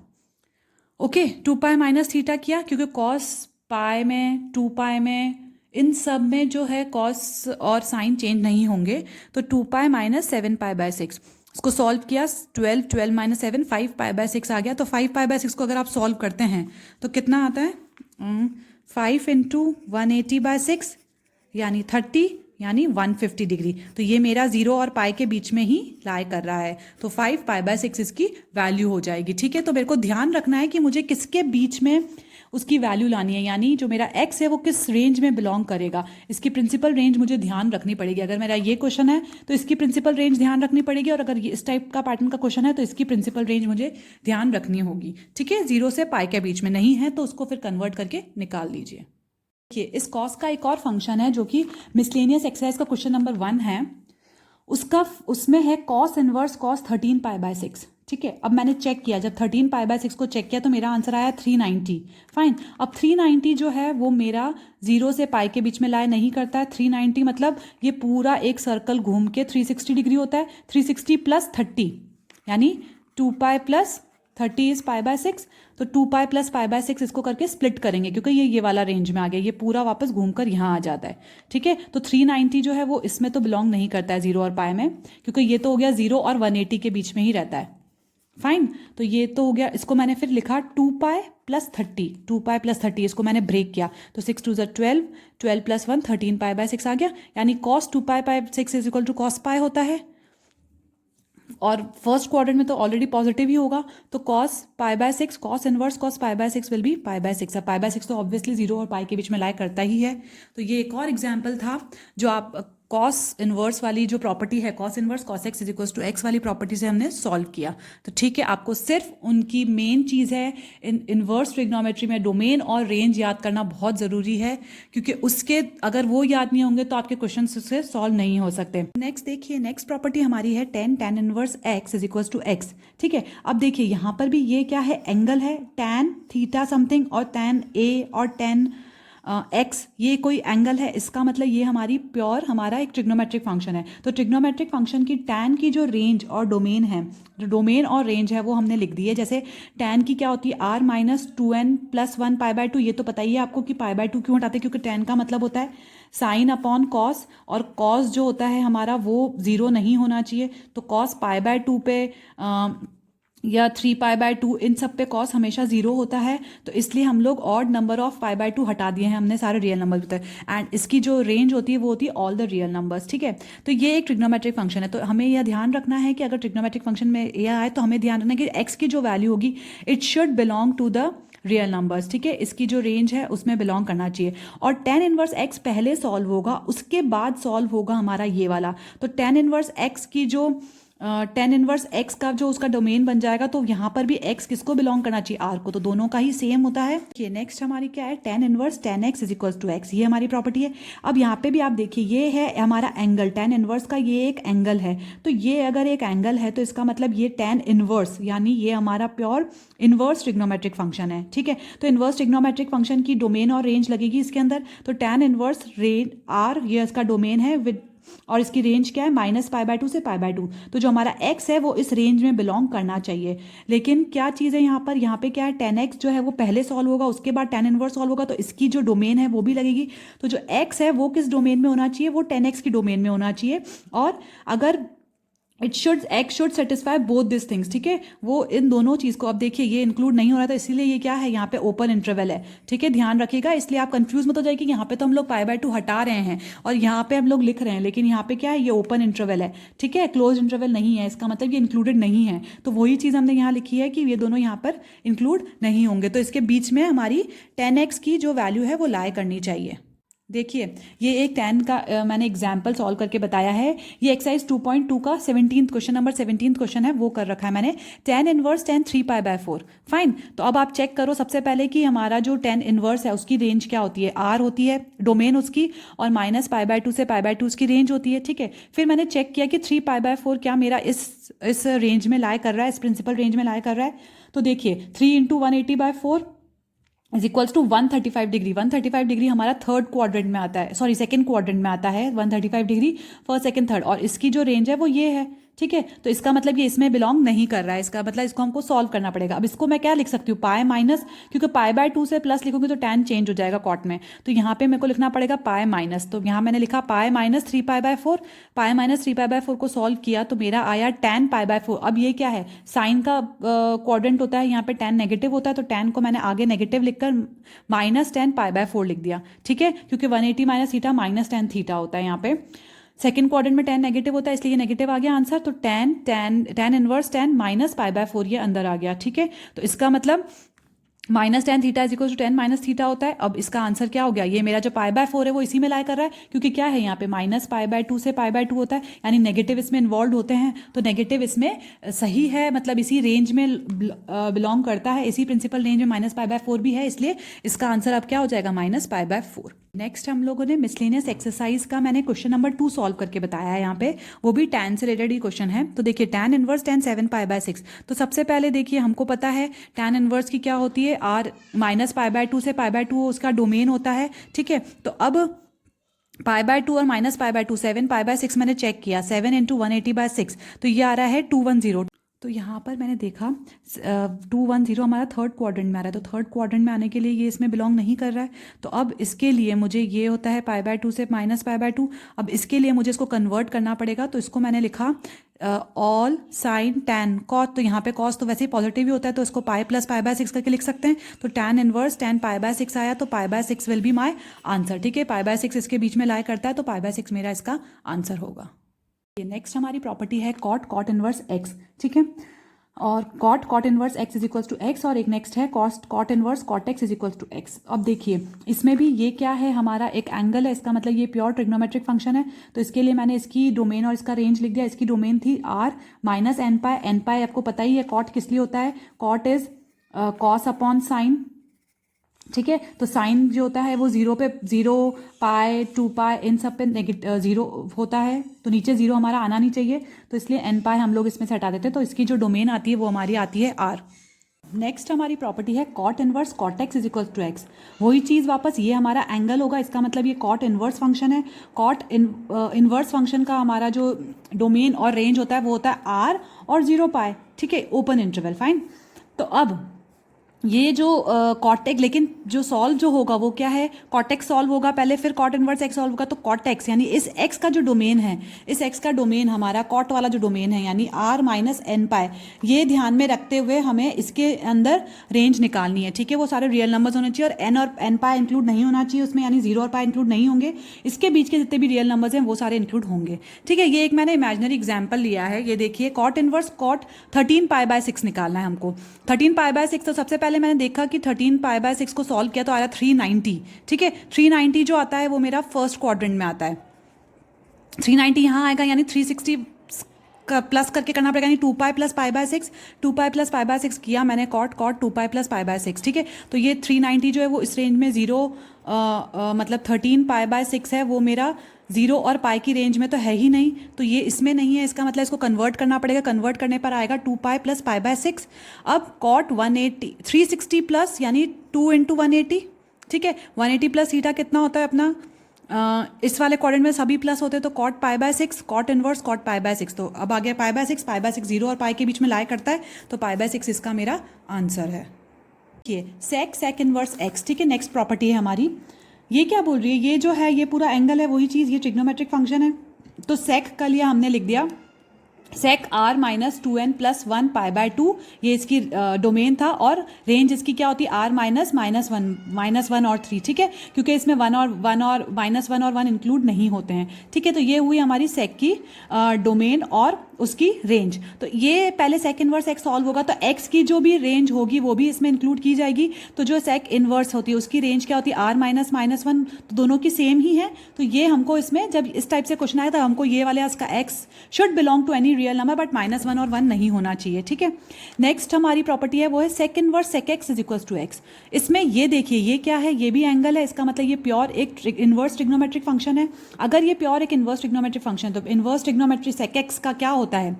Okay, 2 pi minus theta किया, क्योंकि कॉस पाई में 2 पाई में इन सब में जो है कॉस और साइन चेंज नहीं होंगे। तो 2 पाई माइनस 7 पाई/6, इसको सॉल्व किया, 12 माइनस 7 5 पाई/6 आ गया। तो 5 पाई/6 को अगर आप सॉल्व करते हैं तो कितना आता है, 5 इंटू 180/6 यानी 30, यानी 150 डिग्री। तो ये मेरा 0 और पाई के बीच में ही लाई कर रहा है, तो 5 पाई/6 इसकी वैल्यू हो जाएगी। ठीक है, तो मेरे को ध्यान रखना है कि मुझे किसके बीच में उसकी वैल्यू लानी है, यानी जो मेरा x है वो किस रेंज में बिलोंग करेगा। इसकी प्रिंसिपल रेंज मुझे ध्यान रखनी पड़ेगी। अगर मेरा ये क्वेश्चन है तो इसकी प्रिंसिपल रेंज ध्यान रखनी पड़ेगी, और अगर ये इस टाइप का पैटर्न का क्वेश्चन है तो इसकी प्रिंसिपल रेंज मुझे ध्यान रखनी होगी। ठीक है, 0 से पाई के बीच में नहीं है तो उसको फिर कन्वर्ट करके निकाल लीजिए। देखिए, इस कॉस का एक और फंक्शन है जो कि मिसलेनियस एक्सरसाइज का क्वेश्चन नंबर 1 है, उसमें है कॉस इनवर्स कॉस 13 पाई/6। ठीक है, अब मैंने चेक किया, जब 13 पाई/6 को चेक किया तो मेरा आंसर आया 390। फाइन, अब 390 जो है वो मेरा 0 से पाई के बीच में लाए नहीं करता है। 390 मतलब ये पूरा एक सर्कल घूम के 360 डिग्री होता है। 360 प्लस 30 यानी 2 पाई प्लस 30 इज पाई/6। तो 2 पाई प्लस पाई/6 इसको करके स्प्लिट करेंगे, क्योंकि ये वाला रेंज में आ गया, ये पूरा वापस घूमकर यहाँ आ जाता है। ठीक है, तो 390 जो है वो इसमें तो बिलोंग नहीं करता है 0 और पाई में, क्योंकि ये तो हो गया 0 और 180 के बीच में ही रहता है। फाइन, तो ये तो हो गया। इसको मैंने फिर लिखा 2 पाई प्लस 30, 2 पाई प्लस 30, इसको मैंने ब्रेक किया तो 6 2 12, 12 प्लस 1 13 पाई/6 आ गया, यानी कॉस 2 पाई/6 is equal to cos pi होता है। और फर्स्ट क्वाड्रेंट में तो ऑलरेडी पॉजिटिव ही होगा, तो कॉस पाई/6 कॉस इनवर्स कॉस पाई/6 विल बी पाई/6। अब पाई/6 तो ऑब्वियसली 0 और पाई के बीच में लाई करता ही है। तो ये एक और एग्जाम्पल था जो आप कॉस इनवर्स वाली जो प्रॉपर्टी है, cos inverse cos x is equals to x वाली प्रॉपर्टी से हमने सॉल्व किया। तो ठीक है, आपको सिर्फ उनकी मेन चीज़ है इनवर्स ट्रिग्नोमेट्री में डोमेन और रेंज याद करना बहुत ज़रूरी है, क्योंकि उसके अगर वो याद नहीं होंगे तो आपके क्वेश्चन से सॉल्व नहीं हो सकते। नेक्स्ट देखिए, नेक्स्ट प्रॉपर्टी हमारी है tan inverse x is equals to x. ठीक है, अब देखिए यहाँ पर भी ये क्या है, एंगल है tan थीटा समथिंग, और tan a और tan एक्स ये कोई एंगल है। इसका मतलब ये हमारी प्योर हमारा एक ट्रिग्नोमेट्रिक फंक्शन है। तो ट्रिग्नोमेट्रिक फंक्शन की टैन की जो रेंज और डोमेन है, जो डोमेन और रेंज है वो हमने लिख दी है। जैसे टैन की क्या होती है, r माइनस 2n प्लस 1 पाई/2। ये तो पता ही है आपको कि पाई/2 क्यों हटाते हैं, क्योंकि टैन का मतलब होता है साइन अपॉन कॉस, और कॉस जो होता है हमारा वो 0 नहीं होना चाहिए। तो कॉस पाई/2 पे या 3 पाई/2 इन सब पे कॉस हमेशा 0 होता है, तो इसलिए हम लोग ऑड नंबर ऑफ पाई/2 हटा दिए हैं हमने, सारे रियल नंबर होते हैं। एंड इसकी जो रेंज होती है वो होती है ऑल द रियल नंबर्स। ठीक है, तो ये एक ट्रिग्नोमेट्रिक फंक्शन है। तो हमें यह ध्यान रखना है कि अगर ट्रिग्नोमेट्रिक फंक्शन में यह आए तो हमें ध्यान रखना है कि एक्स की जो वैल्यू होगी it should belong to the real numbers. ठीक है, इसकी जो रेंज है उसमें बिलोंग करना चाहिए। और tan इनवर्स एक्स पहले सॉल्व होगा, उसके बाद सॉल्व होगा हमारा ये वाला। तो tan इनवर्स एक्स की जो tan इनवर्स एक्स का जो उसका डोमेन बन जाएगा, तो यहाँ पर भी x किसको बिलोंग करना चाहिए, r को, तो दोनों का ही सेम होता है। ये नेक्स्ट हमारी क्या है, tan inverse tan x is equal to x, ये हमारी प्रॉपर्टी है। अब यहाँ पे भी आप देखिए, ये है हमारा एंगल, tan इनवर्स का ये एक एंगल है। तो ये अगर एक एंगल है तो इसका मतलब ये tan इनवर्स, यानी ये हमारा प्योर इनवर्स ट्रिग्नोमेट्रिक फंक्शन है। ठीक है, तो इनवर्स ट्रिग्नोमेट्रिक फंक्शन की डोमेन और रेंज लगेगी इसके अंदर। तो tan इनवर्स रेंज r, ये इसका डोमेन है, विद और इसकी रेंज क्या है -π/2 से π/2। तो जो हमारा x है वो इस रेंज में बिलोंग करना चाहिए। लेकिन क्या चीज़ है यहाँ पे क्या है, tan x जो है वो पहले सॉल्व होगा, उसके बाद tan इनवर्स सॉल्व होगा, तो इसकी जो डोमेन है वो भी लगेगी। तो जो x है वो किस डोमेन में होना चाहिए, वो tan x की डोमेन में होना चाहिए। और अगर x should satisfy both this things, ठीक है, वो इन दोनों चीज़ को, अब देखिए ये इंक्लूड नहीं हो रहा था, इसीलिए ये क्या है, यहाँ पे ओपन इंटरवल है, ठीक है, ध्यान रखिएगा। इसलिए आप कंफ्यूज मत हो जाइए कि यहाँ पे तो हम लोग π/2 हटा रहे हैं और यहाँ पे हम लोग लिख रहे हैं, लेकिन यहाँ पे क्या है, ये ओपन इंटरवल है, ठीक है, क्लोज इंटरवल नहीं है, इसका मतलब ये इंक्लूडेड नहीं है। तो वही चीज़ हमने यहाँ लिखी है कि ये दोनों यहाँ पर इंक्लूड नहीं होंगे, तो इसके बीच में हमारी tan x की जो वैल्यू है वो लाई करनी चाहिए। देखिए ये एक tan का मैंने एग्जाम्पल सॉल्व करके बताया है। ये एक्सरसाइज 2.2 का 17th question, number 17th question है, वो कर रखा है मैंने। tan inverse tan 3π/4, fine. तो अब आप चेक करो सबसे पहले कि हमारा जो tan इनवर्स है उसकी रेंज क्या होती है, r होती है डोमेन उसकी, और -π/2 से π/2 उसकी रेंज होती है, ठीक है। फिर मैंने चेक किया कि 3π/4 क्या मेरा इस रेंज में लाई कर रहा है, इस प्रिंसिपल रेंज में लाई कर रहा है। तो देखिए 3 × 180/4 is equals to 135 degree. 135 degree हमारा थर्ड क्वाड्रेंट में आता है, सॉरी सेकंड क्वाड्रेंट में आता है 135 डिग्री, फर्स्ट सेकंड थर्ड, और इसकी जो रेंज है वो ये है, ठीक है। तो इसका मतलब ये इसमें बिलोंग नहीं कर रहा है, इसका मतलब इसको हमको सॉल्व करना पड़ेगा। अब इसको मैं क्या लिख सकती हूँ, पाई माइनस, क्योंकि π/2 से प्लस लिखूंगी तो tan चेंज हो जाएगा कॉट में, तो यहाँ पे मेरे को लिखना पड़ेगा पाई माइनस। तो यहाँ मैंने लिखा पाई माइनस 3π/4, पाई माइनस 3π/4 को सॉल्व किया तो मेरा आया tan π/4। अब ये क्या है, साइन का क्वाड्रेंट होता है, यहाँ पे tan नेगेटिव होता है, तो tan को मैंने आगे नेगेटिव लिखकर -tan π/4 लिख दिया, ठीक है, क्योंकि 180 माइनस थीटा -tan थीटा होता है। यहाँ पे सेकंड क्वाड्रेंट में tan नेगेटिव होता है, इसलिए ये नेगेटिव आ गया आंसर। तो tan इनवर्स tan -π/4 ये अंदर आ गया, ठीक है। तो इसका मतलब -tan theta is equal to tan minus theta होता है। अब इसका आंसर क्या हो गया, ये मेरा जो π/4 है वो इसी में लाई कर रहा है, क्योंकि क्या है यहाँ पे -π/2 से π/2 होता है, यानी नेगेटिव इसमें इन्वॉल्व होते हैं, तो नेगेटिव इसमें सही है, मतलब इसी रेंज में बिलोंग करता है, इसी प्रिंसिपल रेंज में -π/4 भी है, इसलिए इसका आंसर अब क्या हो जाएगा, -π/4। नेक्स्ट हम लोगों ने मिसलेनियस एक्सरसाइज का मैंने क्वेश्चन नंबर 2 सॉल्व करके बताया है यहाँ पे, वो भी tan से रिलेटेड ही क्वेश्चन है। तो देखिए tan इनवर्स tan 7π/6। तो सबसे पहले देखिए हमको पता है tan इनवर्स की क्या होती है, r -π/2 से π/2 उसका डोमेन होता है, ठीक है। तो अब π/2 और -π/2 7π/6 मैंने चेक किया, 7 × 180/6, तो ये आ रहा है 210। तो यहाँ पर मैंने देखा 210 हमारा थर्ड क्वाड्रेंट में आ रहा है, तो थर्ड क्वाड्रेंट में आने के लिए ये इसमें बिलोंग नहीं कर रहा है। तो अब इसके लिए मुझे ये होता है π/2 से -π/2। अब इसके लिए मुझे इसको कन्वर्ट करना पड़ेगा, तो इसको मैंने लिखा ऑल साइन tan cos। तो यहाँ पे cos तो वैसे ही पॉजिटिव ही होता है, तो इसको पाई प्लस π/6 करके लिख सकते हैं। तो tan इनवर्स tan π/6 आया, तो π/6 विल बी माई आंसर, ठीक है। π/6 इसके बीच में लाई करता है, तो π/6 मेरा इसका आंसर होगा। नेक्स्ट हमारी प्रॉपर्टी है cot इनवर्स x, ठीक है, और cot inverse x is equals to x, और एक नेक्स्ट है cot inverse cot x is equals to x। अब देखिए इसमें भी ये क्या है, हमारा एक एंगल है, इसका मतलब ये प्योर ट्रिग्नोमेट्रिक फंक्शन है। तो इसके लिए मैंने इसकी डोमेन और इसका रेंज लिख दिया। इसकी डोमेन थी r -nπ। nπ आपको पता ही है कॉट किस लिए होता है, cot is cos upon sine, ठीक है। तो साइन जो होता है वो 0 पे 0 पाई 2π इन सब पे जीरो होता है, तो नीचे 0 हमारा आना नहीं चाहिए, तो इसलिए nπ हम लोग इसमें से हटा देते हैं। तो इसकी जो डोमेन आती है वो हमारी आती है r। नेक्स्ट हमारी प्रॉपर्टी है cot inverse cot x is equal to x। वही चीज़ वापस, ये हमारा एंगल होगा, इसका मतलब ये cot इनवर्स फंक्शन है। cot इनवर्स फंक्शन का हमारा जो डोमेन और रेंज होता है वो होता है r और 0π, ठीक है, ओपन इंटरवल, फाइन। तो अब ये जो कॉटेक, लेकिन जो सॉल्व जो होगा वो क्या है, कॉटेक्स सॉल्व होगा पहले, फिर कॉट इनवर्स एक्स सॉल्व होगा। तो कॉटेक्स यानी इस एक्स का जो डोमेन है, इस एक्स का डोमेन हमारा कॉट वाला जो डोमेन है, यानी r - nπ, ये ध्यान में रखते हुए हमें इसके अंदर रेंज निकालनी है, ठीक है। वो सारे रियल नंबर्स होने चाहिए और n और nπ इंक्लूड नहीं होना चाहिए उसमें, यानी 0 और π इंक्लूड नहीं होंगे। इसके बीच के जितने भी रियल नंबर्स हैं वो सारे इंक्लूड होंगे, ठीक है। ये एक मैंने इमेजिनरी एग्जाम्पल लिया है, ये देखिए कॉट इनवर्स कॉट 13π/6 निकालना है हमको। 13π/6, तो सबसे पहले मैंने देखा कि 13π/6 को सॉल्व किया तो आया 390, ठीक है। 390 जो आता है वो मेरा फर्स्ट क्वाड्रेंट में आता है, 390 यहाँ आएगा, यानी 360 का प्लस करके करना पड़ेगा, यानी 2π + π/6, 2π + π/6 किया मैंने कॉट 2π + π/6, ठीक है। तो ये 390 जो है वो इस रेंज में 0 मतलब 13π/6 है, वो मेरा 0 और पाई की रेंज में तो है ही नहीं, तो ये इसमें नहीं है, इसका मतलब इसको कन्वर्ट करना पड़ेगा। कन्वर्ट करने पर आएगा 2π + π/6। अब कॉट 180 360 प्लस यानी 2 × 180, ठीक है। 180 प्लस थीटा कितना होता है अपना इस वाले क्वाड्रेंट में सभी प्लस होते हैं तो cot pi by 6, cot inverse cot pi by 6, तो अब आ गया पाई बाय 6 0 और पाई के बीच में लाई करता है, तो पाई बाय 6 इसका मेरा आंसर है। देखिए सेक इनवर्स एक्स, ठीक है, नेक्स्ट प्रॉपर्टी है हमारी। ये क्या बोल रही है, ये जो है ये पूरा एंगल है वही चीज़, ये ट्रिग्नोमेट्रिक फंक्शन है, तो सेक का लिया हमने, लिख दिया सेक r minus 2n plus 1 pi by 2, ये इसकी डोमेन था, और रेंज इसकी क्या होती है r माइनस -1 और 3, ठीक है, क्योंकि इसमें 1 और -1 और 1 इंक्लूड नहीं होते हैं, ठीक है। तो ये हुई हमारी सेक की डोमेन और उसकी रेंज। तो ये पहले सेक इनवर्स एक्स सॉल्व होगा, तो एक्स की जो भी रेंज होगी वो भी इसमें इंक्लूड की जाएगी। तो जो सेक इनवर्स होती है उसकी रेंज क्या होती है, r माइनस -1, तो दोनों की सेम ही है। तो ये हमको इसमें जब इस टाइप से क्वेश्चन आया था, हमको ये वाले इसका x should belong to any real number, but -1 और 1 नहीं होना चाहिए, ठीक है। नेक्स्ट हमारी प्रॉपर्टी है वो है sec inverse sec x is equal to x. इसमें ये देखिए ये क्या है, ये भी एंगल है, इसका मतलब ये प्योर एक इनवर्स ट्रिग्नोमेट्रिक फंक्शन है। अगर ये प्योर एक इनवर्स ट्रिग्नोमेट्रिक फंक्शन, तो इनवर्स ट्रिग्नोमेट्री सेक एक्स का क्या होता है,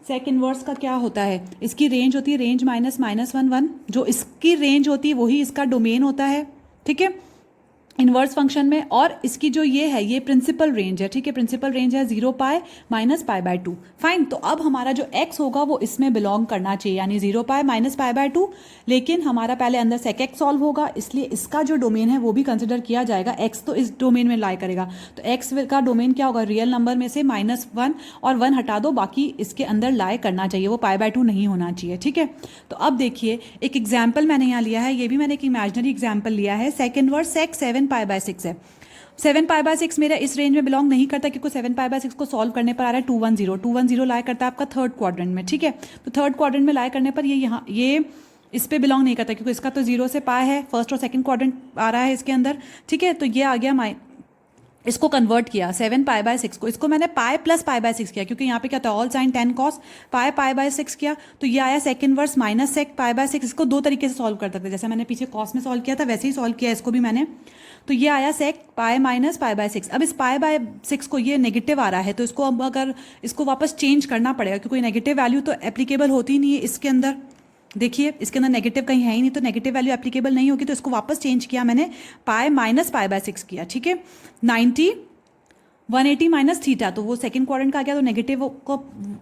सेक इनवर्स का क्या होता है, इसकी रेंज होती है रेंज माइनस -1 जो इसकी रेंज होती है वही इसका डोमेन होता है, ठीक है, इनवर्स फंक्शन में। और इसकी जो ये है ये प्रिंसिपल रेंज है, ठीक है, प्रिंसिपल रेंज है 0 pi minus pi by 2। Fine, तो अब हमारा जो x होगा वो इसमें बिलोंग करना चाहिए, यानी 0 पाई माइनस पाई बाय 2। लेकिन हमारा पहले अंदर सेक एक्स सॉल्व होगा, इसलिए इसका जो डोमेन है वो भी कंसिडर किया जाएगा, x तो इस डोमेन में लाई करेगा। तो x का डोमेन क्या होगा, रियल नंबर में से -1 और 1 हटा दो, बाकी इसके अंदर लाई करना चाहिए, वो पाई बाय 2 नहीं होना चाहिए, ठीक है। तो अब देखिए एक एग्जाम्पल मैंने यहाँ लिया है, ये भी मैंने एक इमेजिनरी एग्जाम्पल लिया है, sec inverse sec 7 pi by 6 है। 7 पाई बाय 6 मेरा इस रेंज में बिलोंग नहीं करता, क्योंकि 7 पाई बाय 6 को सॉल्व करने पर आ रहा है 210 लाई करता है आपका थर्ड क्वाड्रेंट में, ठीक है। तो थर्ड क्वाड्रेंट में लाई करने पर ये इस पे बिलोंग नहीं करता, क्योंकि इसका तो 0 से पाई है, फर्स्ट और सेकंड क्वाड्रेंट आ रहा है इसके अंदर, ठीक है। तो ये आ गया इसको कन्वर्ट किया 7 पाई बाय 6 को, इसको मैंने पाई प्लस पाई बाय 6 किया, क्योंकि यहाँ पे क्या था all sine 10 cos pi by 6 किया, तो ये आया sec inverse minus sec pi by 6। इसको दो तरीके से सॉल्व कर सकते हैं, जैसे मैंने पीछे कॉस में सॉल्व किया था वैसे ही सॉल्व किया इसको भी मैंने। तो ये आया सेक पाई माइनस पाई बाय 6। अब इस पाई बाय 6 को ये नेगेटिव आ रहा है, तो इसको अब अगर इसको वापस चेंज करना पड़ेगा, क्योंकि नेगेटिव वैल्यू तो एप्लीकेबल होती नहीं है इसके अंदर, देखिए इसके अंदर नेगेटिव कहीं है ही नहीं, तो नेगेटिव वैल्यू एप्लीकेबल नहीं होगी, तो इसको वापस चेंज किया मैंने, पाई माइनस पाई बाय 6 किया, ठीक है। 180 माइनस थीटा, तो वो सेकंड क्वाड्रेंट का आ गया, तो नेगेटिव को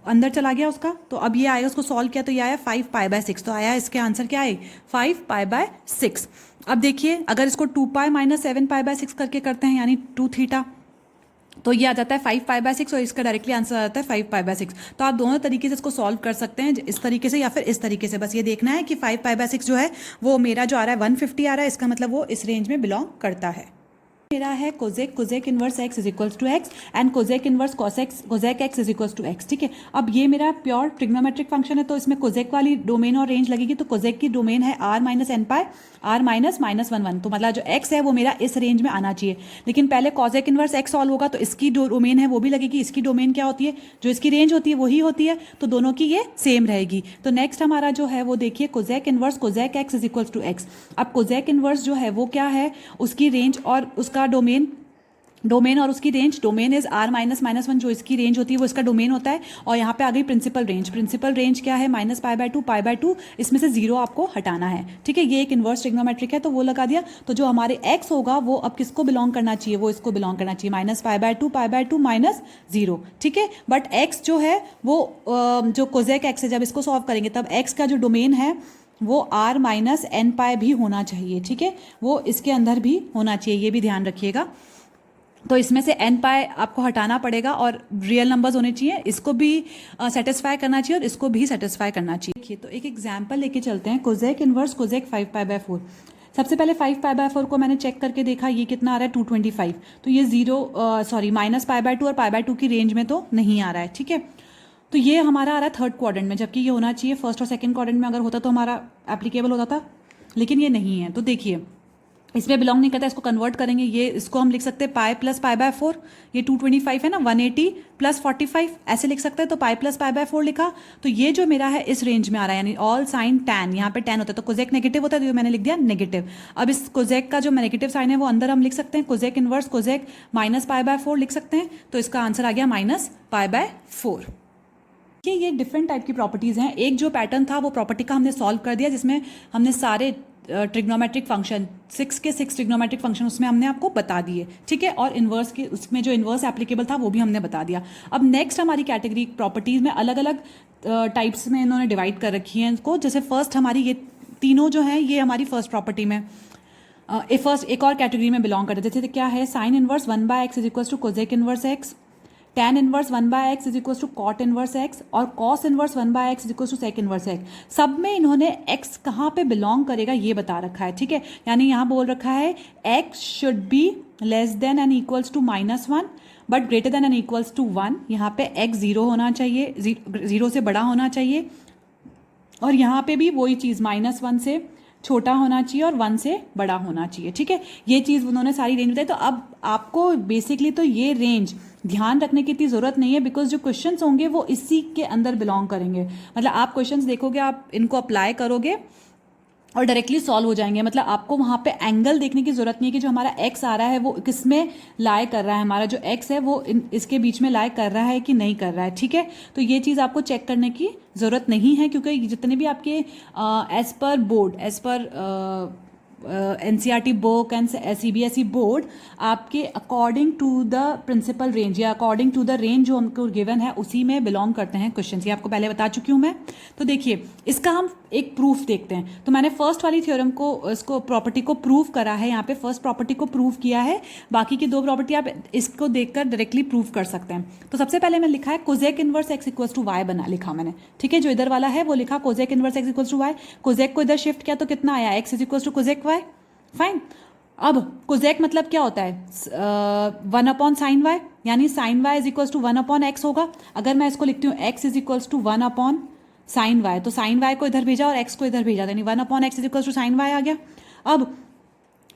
अंदर चला गया उसका। तो अब ये आएगा, उसको सॉल्व किया तो ये आया 5 पाई बाय 6, तो आया इसके आंसर क्या है 5 पाई बाय 6। अब देखिए अगर इसको 2 पाई माइनस 7 पाई बाय 6 करके करते हैं, यानी 2 थीटा, तो ये आ जाता है 5 पाई बाय 6, और इसका डायरेक्टली आंसर आ जाता है 5 पाई बाय 6। तो आप दोनों तरीके से इसको सॉल्व कर सकते हैं, इस तरीके से या फिर इस तरीके से। बस ये देखना है कि 5 पाई बाय 6 जो है वो मेरा जो आ रहा है 150 आ रहा है, इसका मतलब वो इस रेंज में बिलोंग करता है। मेरा है cosec inverse x is equals to x and cosec inverse cosec x is equals to x, ठीक है। अब ये मेरा प्योर ट्रिग्नोमेट्रिक फंक्शन है, तो इसमें कोजेक वाली डोमेन और रेंज लगेगी, तो कोजेक की डोमेन है r माइनस एन पाई r माइनस -1 तो मतलब जो x है वो मेरा इस रेंज में आना चाहिए। लेकिन पहले कोजेक इनवर्स x सॉल्व होगा, तो इसकी जो डोमेन है वो भी लगेगी, इसकी डोमेन क्या होती है, जो इसकी रेंज होती है वही होती है, तो दोनों की ये सेम रहेगी। तो नेक्स्ट हमारा जो है वो देखिए cosec inverse cosec x is equals to x. अब कोजेक इनवर्स जो है वो क्या है, उसकी रेंज और उसका डोमेन और उसकी range, domain is r minus -1 जो इसकी रेंज होती है वो इसका डोमेन होता है, और यहाँ पे आ गई प्रिंसिपल रेंज क्या है माइनस पाई बाय 2 इसमें से 0 आपको हटाना है, ठीक है। ये एक इनवर्स ट्रिग्नोमेट्रिक है तो वो लगा दिया। तो जो हमारे x होगा वो अब किसको बिलोंग करना चाहिए, वो इसको बिलोंग करना चाहिए, माइनस पाई बाय 2 माइनस 0, ठीक है। बट x जो है वो जो कोजेक एक्स है, जब इसको सॉल्व करेंगे तब x का जो डोमेन है वो r माइनस एन पाई भी होना चाहिए, ठीक है, वो इसके अंदर भी होना चाहिए, ये भी ध्यान रखिएगा। तो इसमें से एन पाई आपको हटाना पड़ेगा और रियल नंबर्स होने चाहिए, इसको भी सेटिस्फाई करना चाहिए और इसको भी सेटिस्फाई करना चाहिए। देखिए तो एक एग्जांपल लेके चलते हैं, Kozak inverse Kozak 5 pi by 4। सबसे पहले 5 पाई बाय 4 को मैंने चेक करके देखा, ये कितना आ रहा है 225, तो ये माइनस पाई बाय 2 और पाई बाय 2 की रेंज में तो नहीं आ रहा है, ठीक है। तो ये हमारा आ रहा है थर्ड क्वाड्रेंट में, जबकि ये होना चाहिए फर्स्ट और सेकंड क्वाड्रेंट में, अगर होता तो हमारा एप्लीकेबल होता था, लेकिन ये नहीं है। तो देखिए इसमें बिलोंग नहीं करता, इसको कन्वर्ट करेंगे, ये इसको हम लिख सकते हैं पाई प्लस पाई बाय 4, ये 225 है ना, 180 प्लस 45 ऐसे लिख सकते हैं, तो पाई प्लस पाई बाय 4 लिखा। तो ये जो मेरा है इस रेंज में आ रहा है, यानी ऑल साइन टैन, यहाँ पे टैन होता है तो कोजेक नेगेटिव होता है, तो मैंने लिख दिया नेगेटिव। अब इस कोजेक का जो नेगेटिव साइन है वो अंदर हम लिख सकते हैं, Kozak inverse Kozak minus pi by 4 लिख सकते हैं, तो इसका आंसर आ गया माइनस पाई बाय 4। ये डिफरेंट टाइप की प्रॉपर्टीज़ हैं। एक जो पैटर्न था वो प्रॉपर्टी का हमने सॉल्व कर दिया, जिसमें हमने सारे ट्रिग्नोमेट्रिक फंक्शन 6 के 6 ट्रिग्नोमेट्रिक फंक्शन उसमें हमने आपको बता दिए, ठीक है। और इन्वर्स के उसमें जो इन्वर्स एप्लीकेबल था वो भी हमने बता दिया। अब नेक्स्ट हमारी कैटेगरी प्रॉपर्टीज़ में अलग अलग टाइप्स में इन्होंने डिवाइड कर रखी हैं इसको। जैसे फर्स्ट हमारी ये तीनों जो हैं ये हमारी फर्स्ट प्रॉपर्टी में फर्स्ट एक और कैटेगरी में बिलोंग करते हैं। जैसे क्या है, sine inverse 1/x is equals to cosec inverse x, tan inverse 1/x is equals to cot inverse x और cos inverse 1/x is equals to sec inverse x। सब में इन्होंने x कहाँ पे बिलोंग करेगा ये बता रखा है, ठीक है। यानी यहाँ बोल रखा है x should be less than and equals to -1 but greater than and equals to 1। यहाँ पे x 0 होना चाहिए, 0 से बड़ा होना चाहिए, और यहाँ पे भी वही चीज़ -1 से छोटा होना चाहिए और 1 से बड़ा होना चाहिए, ठीक है। ये चीज़ उन्होंने सारी रेंज बताई। तो अब आपको बेसिकली तो ये रेंज ध्यान रखने की इतनी ज़रूरत नहीं है, बिकॉज जो क्वेश्चंस होंगे वो इसी के अंदर बिलोंग करेंगे। मतलब आप क्वेश्चंस देखोगे, आप इनको अप्लाई करोगे और डायरेक्टली सॉल्व हो जाएंगे। मतलब आपको वहाँ पे एंगल देखने की जरूरत नहीं है कि जो हमारा x आ रहा है वो किस में लाई कर रहा है, हमारा जो x है वो इसके बीच में लाई कर रहा है कि नहीं कर रहा है, ठीक है। तो ये चीज़ आपको चेक करने की ज़रूरत नहीं है, क्योंकि जितने भी आपके as per board, as per NCERT book and CBSE board आपके according to the principal range या अकॉर्डिंग टू द रेंज जो हमको गिवन है उसी में बिलोंग करते हैं क्वेश्चंस। ये आपको पहले बता चुकी हूँ मैं। तो देखिए इसका हम एक प्रूफ देखते हैं। तो मैंने फर्स्ट वाली थ्योरम को, इसको प्रॉपर्टी को प्रूव करा है, यहाँ पे फर्स्ट प्रॉपर्टी को प्रूव किया है। बाकी की दो प्रॉपर्टी आप इसको देखकर डायरेक्टली प्रूव कर सकते हैं। तो सबसे पहले मैंने लिखा है cosec inverse x equals to y बना लिखा मैंने, ठीक है। जो इधर वाला है वो लिखा cosec inverse x equals to y. Cosec को इधर शिफ्ट किया तो कितना आया, x is equals to cosec y, fine. अब कोजेक मतलब क्या होता है, 1/sin y, यानी sin y is equals to 1/x होगा। अगर मैं इसको लिखती हूँ x is equals to 1/sin y, तो sin y को इधर भेजा और x को इधर भेजा, यानी 1/x is equals to sin y आ गया। अब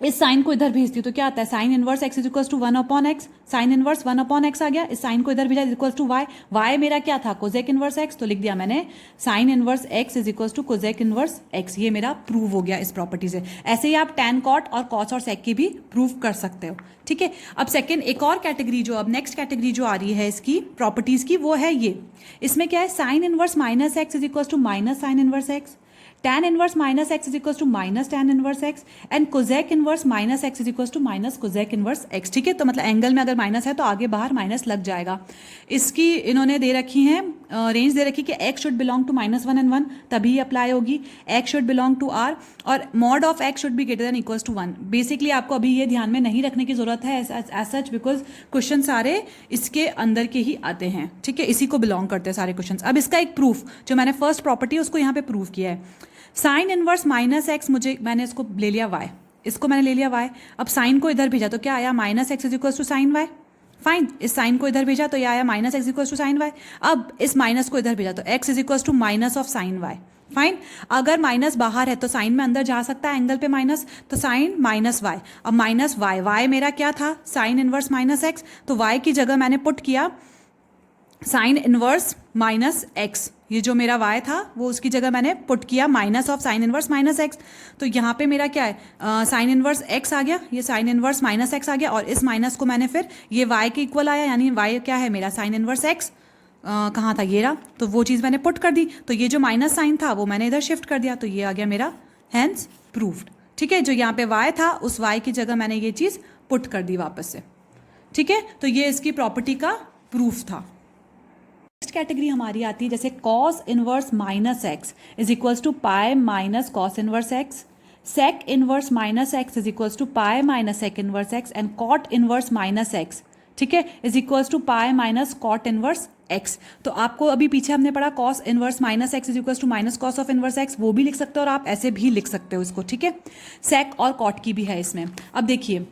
इस साइन को इधर भेजती हूँ तो क्या आता है, sine inverse x is equals to 1/x, sine inverse 1/x आ गया। इस साइन को इधर भेजा is equals to y, y मेरा क्या था, कोजेक इनवर्स x, तो लिख दिया मैंने sine inverse x is equals to cosec inverse x। ये मेरा प्रूव हो गया इस प्रॉपर्टी से। ऐसे ही आप tan कॉट और कॉस और सेक की भी प्रूव कर सकते हो, ठीक है। अब सेकेंड एक और कैटेगरी जो अब नेक्स्ट कैटेगरी जो आ रही है इसकी प्रॉपर्टीज की, वो है ये। इसमें क्या है, sine inverse -x is equals to minus sine inverse x, tan inverse -x is equals to minus tan inverse x and cosec inverse -x is equals to minus cosec inverse x, ठीक है। तो मतलब angle में अगर minus है तो आगे बाहर माइनस लग जाएगा। इसकी इन्होंने दे रखी है रेंज दे रखी कि x should belong to -1 and 1, तभी अप्लाई होगी। x should belong to r और mod of x should be greater than equals to 1। Basically आपको अभी ये ध्यान में नहीं रखने की जरूरत है एज सच, बिकॉज क्वेश्चन सारे इसके अंदर के ही आते हैं, ठीक है। इसी को बिलोंग करते हैं सारे क्वेश्चन। अब इसका एक प्रूफ जो मैंने फर्स्ट प्रॉपर्टी उसको यहाँ पे प्रूव किया है। साइन इनवर्स -x, मैंने इसको ले लिया y, इसको मैंने ले लिया y। अब साइन को इधर भेजा तो क्या आया, -x is equals to sine y, fine. इस साइन को इधर भेजा तो ये आया -x equals to sine y। अब इस माइनस को इधर भेजा तो x is equals to minus of sine y, fine. अगर माइनस बाहर है तो साइन में अंदर जा सकता है एंगल पे माइनस, तो साइन -y। अब -y, y मेरा क्या था, साइन इनवर्स -x, तो y की जगह मैंने पुट किया साइन इनवर्स -x। ये जो मेरा y था वो उसकी जगह मैंने पुट किया minus of sign inverse -x। तो यहाँ पे मेरा क्या है, साइन इनवर्स x आ गया, ये साइन इनवर्स -x आ गया, और इस माइनस को मैंने फिर ये y के इक्वल आया, यानी y क्या है मेरा साइन इनवर्स x, कहाँ था ये रहा, तो वो चीज़ मैंने पुट कर दी। तो ये जो माइनस साइन था वो मैंने इधर शिफ्ट कर दिया, तो ये आ गया मेरा हैंस प्रूव्ड, ठीक है। जो यहाँ पे y था उस y की जगह मैंने ये चीज़ पुट कर दी वापस से, ठीक है। तो ये इसकी प्रॉपर्टी का प्रूफ था। नेक्स्ट कैटेगरी हमारी आती है जैसे cos inverse -x is equals to pi minus cos inverse x, sec inverse -x is equals to pi minus sec inverse x and cot inverse -x, ठीक है, is equals to pi minus cot inverse x। तो आपको अभी पीछे हमने पढ़ा cos inverse -x is equals to minus cos of inverse x, वो भी लिख सकते हो और आप ऐसे भी लिख सकते हो इसको, ठीक है। सेक और कॉट की भी है इसमें। अब देखिए